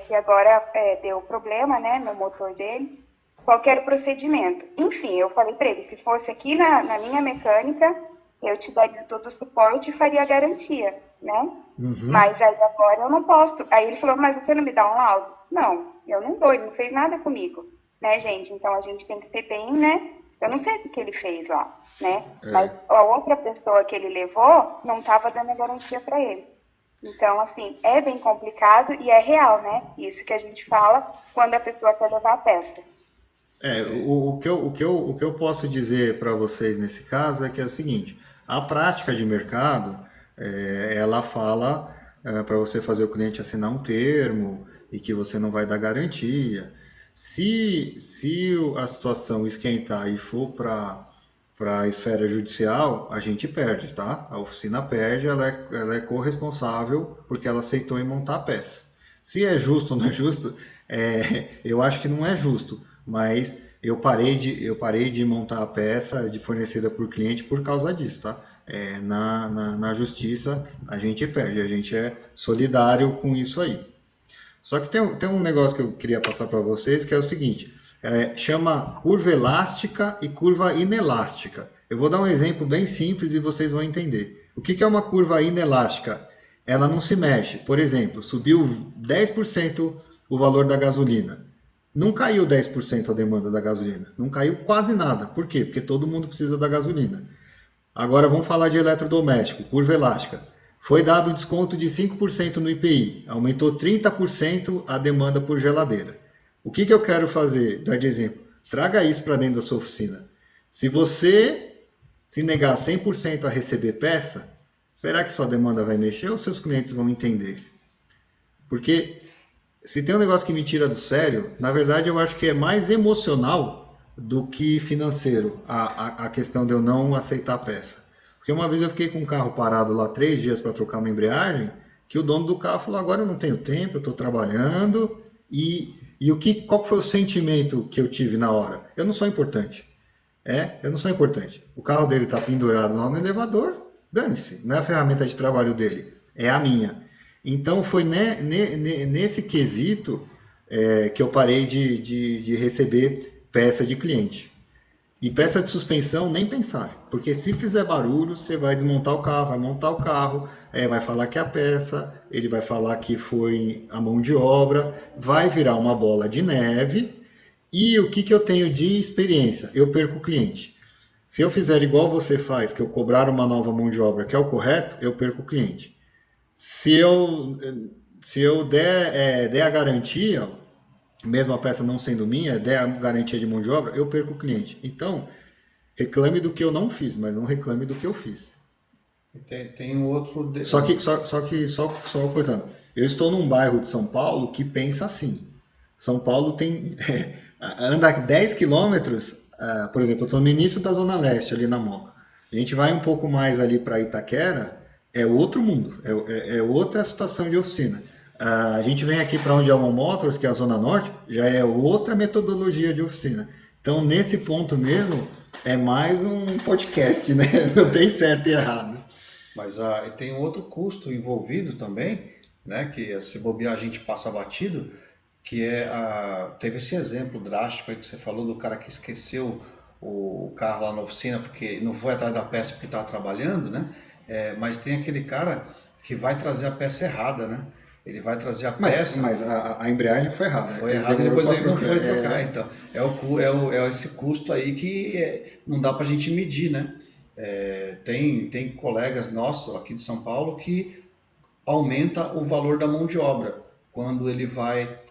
que agora deu problema, né, no motor dele, qual que era o procedimento. Enfim, eu falei para ele, se fosse aqui na minha mecânica, eu te daria todo o suporte e faria a garantia, né? Mas aí agora eu não posso. Aí ele falou, mas você não me dá um laudo? Não, eu não dou, ele não fez nada comigo, né, gente? Então a gente tem que ser bem, né? Eu não sei o que ele fez lá, né? Mas a outra pessoa que ele levou não estava dando a garantia para ele. Então, assim, é bem complicado e é real, né? Isso que a gente fala quando a pessoa quer levar a peça. O que eu posso dizer para vocês nesse caso é que é o seguinte: a prática de mercado, ela fala para você fazer o cliente assinar um termo e que você não vai dar garantia. Se a situação esquentar e for para a esfera judicial, a gente perde, tá? A oficina perde, ela é corresponsável porque ela aceitou em montar a peça. Se é justo ou não é justo, eu acho que não é justo, mas eu parei de montar a peça de fornecida por cliente por causa disso, tá? Na justiça a gente perde, a gente é solidário com isso aí. Só que tem um negócio que eu queria passar para vocês, que é o seguinte, chama curva elástica e curva inelástica. Eu vou dar um exemplo bem simples e vocês vão entender. O que é uma curva inelástica? Ela não se mexe. Por exemplo, subiu 10% o valor da gasolina. Não caiu 10% a demanda da gasolina. Não caiu quase nada. Por quê? Porque todo mundo precisa da gasolina. Agora vamos falar de eletrodoméstico, curva elástica. Foi dado um desconto de 5% no IPI, aumentou 30% a demanda por geladeira. O que eu quero fazer? Dar de exemplo. Traga isso para dentro da sua oficina. Se você se negar 100% a receber peça, será que sua demanda vai mexer ou seus clientes vão entender? Porque se tem um negócio que me tira do sério, na verdade eu acho que é mais emocional do que financeiro a questão de eu não aceitar a peça. Porque uma vez eu fiquei com um carro parado lá 3 dias para trocar uma embreagem, que o dono do carro falou, agora eu não tenho tempo, eu estou trabalhando, qual foi o sentimento que eu tive na hora? Eu não sou importante. Eu não sou importante. O carro dele está pendurado lá no elevador, dane-se, não é a ferramenta de trabalho dele, é a minha. Então foi nesse quesito que eu parei de receber peça de cliente. E peça de suspensão, nem pensar. Porque se fizer barulho, você vai desmontar o carro, vai montar o carro, vai falar que é a peça, ele vai falar que foi a mão de obra, vai virar uma bola de neve. E o que eu tenho de experiência? Eu perco o cliente. Se eu fizer igual você faz, que eu cobrar uma nova mão de obra, que é o correto, eu perco o cliente. Se eu der a garantia, mesmo a peça não sendo minha, der a garantia de mão de obra, eu perco o cliente. Então, reclame do que eu não fiz, mas não reclame do que eu fiz. Tem um outro... Só cortando. Eu estou num bairro de São Paulo que pensa assim. São Paulo tem... anda 10 quilômetros, por exemplo, eu estou no início da Zona Leste, ali na Moca. A gente vai um pouco mais ali para Itaquera, é outro mundo, é outra situação de oficina. A gente vem aqui para onde é o Motors, que é a Zona Norte, já é outra metodologia de oficina. Então, nesse ponto mesmo, é mais um podcast, né? Não tem certo e errado. Mas tem outro custo envolvido também, né? Que se bobear a gente passa batido, que teve esse exemplo drástico aí que você falou do cara que esqueceu o carro lá na oficina porque não foi atrás da peça porque estava trabalhando, né? Mas tem aquele cara que vai trazer a peça errada, né? Ele vai trazer a peça... Mas a embreagem foi errada. Foi errada e depois ele não foi trocar. Então, é esse custo aí que não dá pra gente medir, né? Tem colegas nossos aqui de São Paulo que aumenta o valor da mão de obra. quando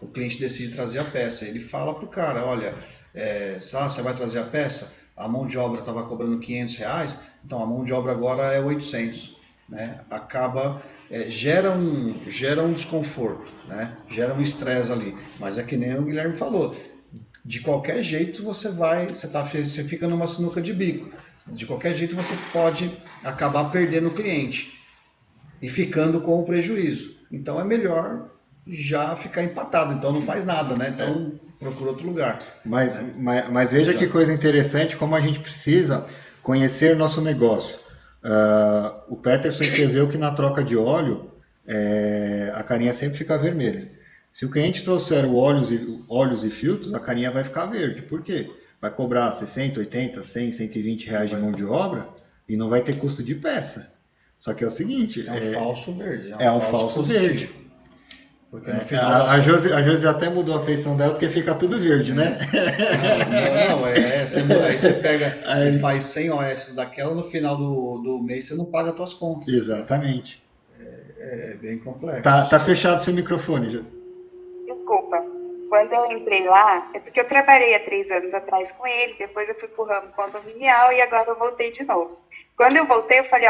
o cliente decide trazer a peça. Ele fala pro cara, olha, você vai trazer a peça? A mão de obra estava cobrando R$ 500, então a mão de obra agora é 800, né? Acaba, gera um desconforto, né? Gera um estresse ali, mas é que nem o Guilherme falou, de qualquer jeito você fica numa sinuca de bico, de qualquer jeito você pode acabar perdendo o cliente e ficando com o prejuízo, então é melhor já ficar empatado, então não faz nada, né? Então procura outro lugar. Mas veja que coisa interessante, como a gente precisa conhecer nosso negócio. O Peterson escreveu que na troca de óleo, a carinha sempre fica vermelha. Se o cliente trouxer óleos e filtros, a carinha vai ficar verde. Por quê? Vai cobrar 60, 80, 100, 120 reais de mão de obra e não vai ter custo de peça. Só que é o seguinte... É um falso verde. É um falso verde. Porque no final a Josi até mudou a feição dela porque fica tudo verde, né? Aí você pega e faz 100 OS daquela, no final do mês você não paga as suas contas. Exatamente. É bem complexo. Tá fechado seu microfone, já. Desculpa. Quando eu entrei lá, é porque eu trabalhei há 3 anos atrás com ele, depois eu fui pro ramo condominial e agora eu voltei de novo. Quando eu voltei, eu falei,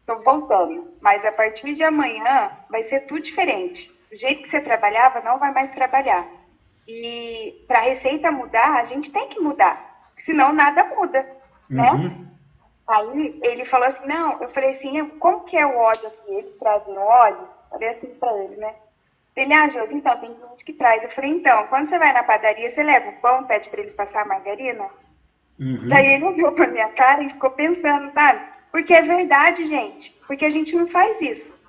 tô voltando, mas a partir de amanhã vai ser tudo diferente. O jeito que você trabalhava não vai mais trabalhar. E para a receita mudar, a gente tem que mudar, senão nada muda, né? Aí ele falou assim, não, eu falei assim, como que é o óleo aqui? Ele traz um óleo? Falei assim para ele, né? Ele, Josi, então, tem cliente que traz. Eu falei, então, quando você vai na padaria, você leva o pão, pede para eles passar a margarina? Daí ele olhou pra minha cara e ficou pensando, sabe? Porque é verdade, gente. Porque a gente não faz isso.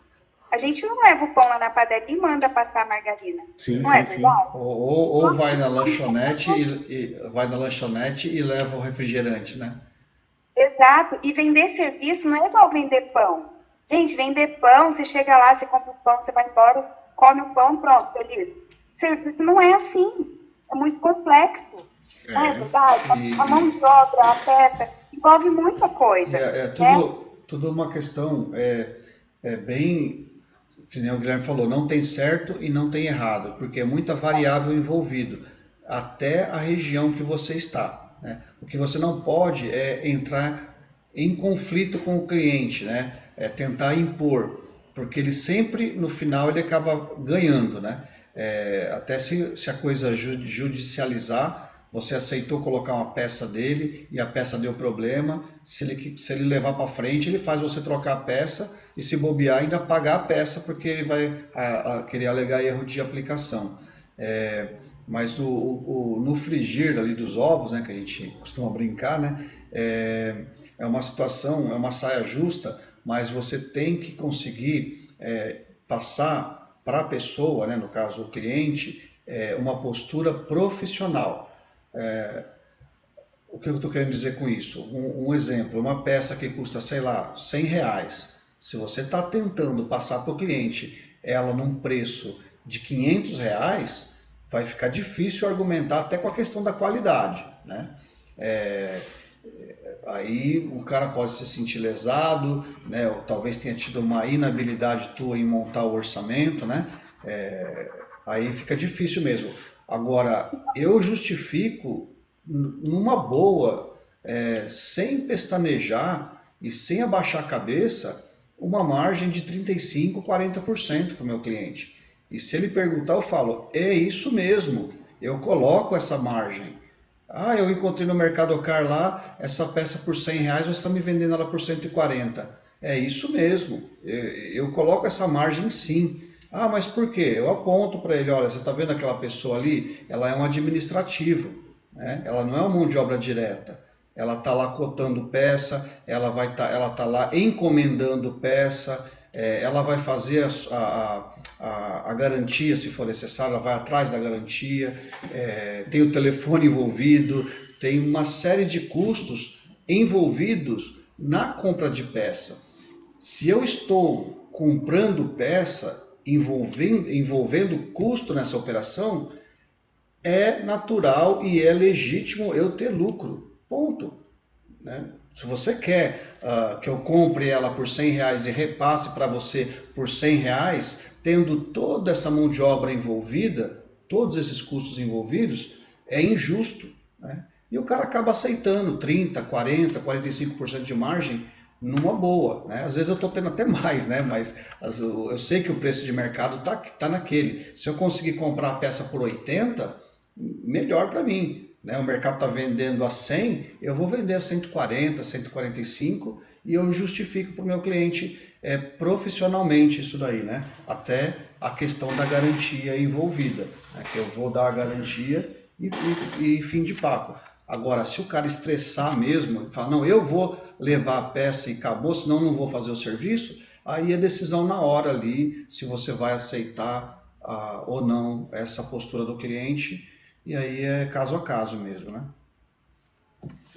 A gente não leva o pão lá na padaria e manda passar a margarina. Não é verdade? Ou vai na lanchonete e leva o refrigerante, né? Exato. E vender serviço não é igual vender pão. Gente, vender pão, você chega lá, você compra o pão, você vai embora, come o pão, pronto, feliz. Serviço não é assim. É muito complexo. Não é verdade? A mão de obra, a peça, envolve muita coisa. Tudo uma questão bem, que nem o Guilherme falou, não tem certo e não tem errado, porque é muita variável envolvido, até a região que você está, né? O que você não pode é entrar em conflito com o cliente, né? É tentar impor, porque ele sempre, no final, ele acaba ganhando, né? Até se a coisa judicializar, você aceitou colocar uma peça dele e a peça deu problema, se ele levar para frente, ele faz você trocar a peça e, se bobear, ainda pagar a peça, porque ele vai querer alegar erro de aplicação. Mas no frigir ali dos ovos, né, que a gente costuma brincar, né, é uma situação, é uma saia justa, mas você tem que conseguir passar para a pessoa, né, no caso o cliente, uma postura profissional. O que eu estou querendo dizer com isso? Um exemplo, uma peça que custa, sei lá, R$100. Se você está tentando passar para o cliente ela num preço de R$500, vai ficar difícil argumentar até com a questão da qualidade, né? Aí o cara pode se sentir lesado, né? Ou talvez tenha tido uma inabilidade tua em montar o orçamento, né? Aí fica difícil mesmo. Agora, eu justifico numa boa, sem pestanejar e sem abaixar a cabeça, uma margem de 35%, 40% para o meu cliente. E se ele perguntar, eu falo, é isso mesmo, eu coloco essa margem. Eu encontrei no Mercadocar lá, essa peça por R$100, você está me vendendo ela por 140. É isso mesmo, eu coloco essa margem sim. Mas por quê? Eu aponto para ele, olha, você está vendo aquela pessoa ali? Ela é um administrativo, né? Ela não é uma mão de obra direta. Ela está lá cotando peça, ela está lá encomendando peça, ela vai fazer a garantia, se for necessário, ela vai atrás da garantia, tem o telefone envolvido, tem uma série de custos envolvidos na compra de peça. Se eu estou comprando peça, envolvendo custo nessa operação, é natural e é legítimo eu ter lucro, ponto, né? Se você quer que eu compre ela por R$ 100 e repasse para você por R$ 100, tendo toda essa mão de obra envolvida, todos esses custos envolvidos, é injusto, né? E o cara acaba aceitando 30, 40, 45% de margem numa boa, né? Às vezes eu estou tendo até mais, né? Mas eu sei que o preço de mercado tá naquele. Se eu conseguir comprar a peça por 80, melhor para mim, né? O mercado está vendendo a 100, eu vou vender a 140, 145 e eu justifico para o meu cliente profissionalmente isso daí, né? Até a questão da garantia envolvida, né? Que eu vou dar a garantia e fim de papo. Agora, se o cara estressar mesmo, e falar, não, eu vou levar a peça e acabou, senão não vou fazer o serviço, aí é decisão na hora ali, se você vai aceitar ou não essa postura do cliente, e aí é caso a caso mesmo, né?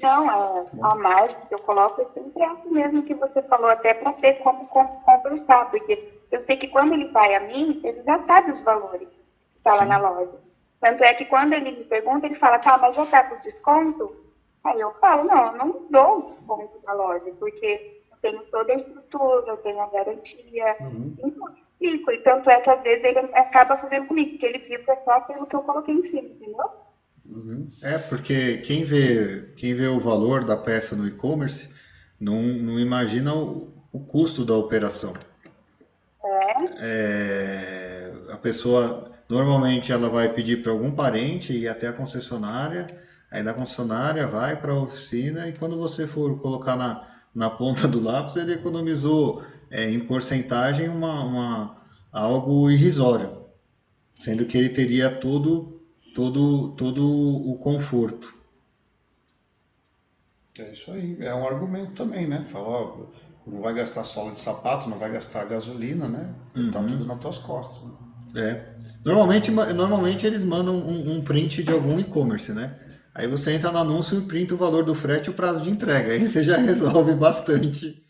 Não, a margem que eu coloco é sempre essa mesmo que você falou, até para ter como conversar, porque eu sei que quando ele vai a mim, ele já sabe os valores que está lá na loja. Tanto é que quando ele me pergunta, ele fala, tá, mas já tá com desconto? Aí eu falo, não, eu não dou desconto na loja, porque eu tenho toda a estrutura, eu tenho a garantia, então eu explico. E tanto é que às vezes ele acaba fazendo comigo, porque ele viu que é só aquilo que eu coloquei em cima, entendeu? Porque quem vê o valor da peça no e-commerce não imagina o custo da operação. A pessoa normalmente ela vai pedir para algum parente ir até a concessionária, aí da concessionária vai para a oficina e quando você for colocar na ponta do lápis, ele economizou em porcentagem algo irrisório, sendo que ele teria todo o conforto. É isso aí, é um argumento também, né? Fala, ó, não vai gastar sola de sapato, não vai gastar gasolina, né? Tá tudo nas tuas costas, né? Normalmente eles mandam um print de algum e-commerce, né? Aí você entra no anúncio e printa o valor do frete e o prazo de entrega. Aí você já resolve bastante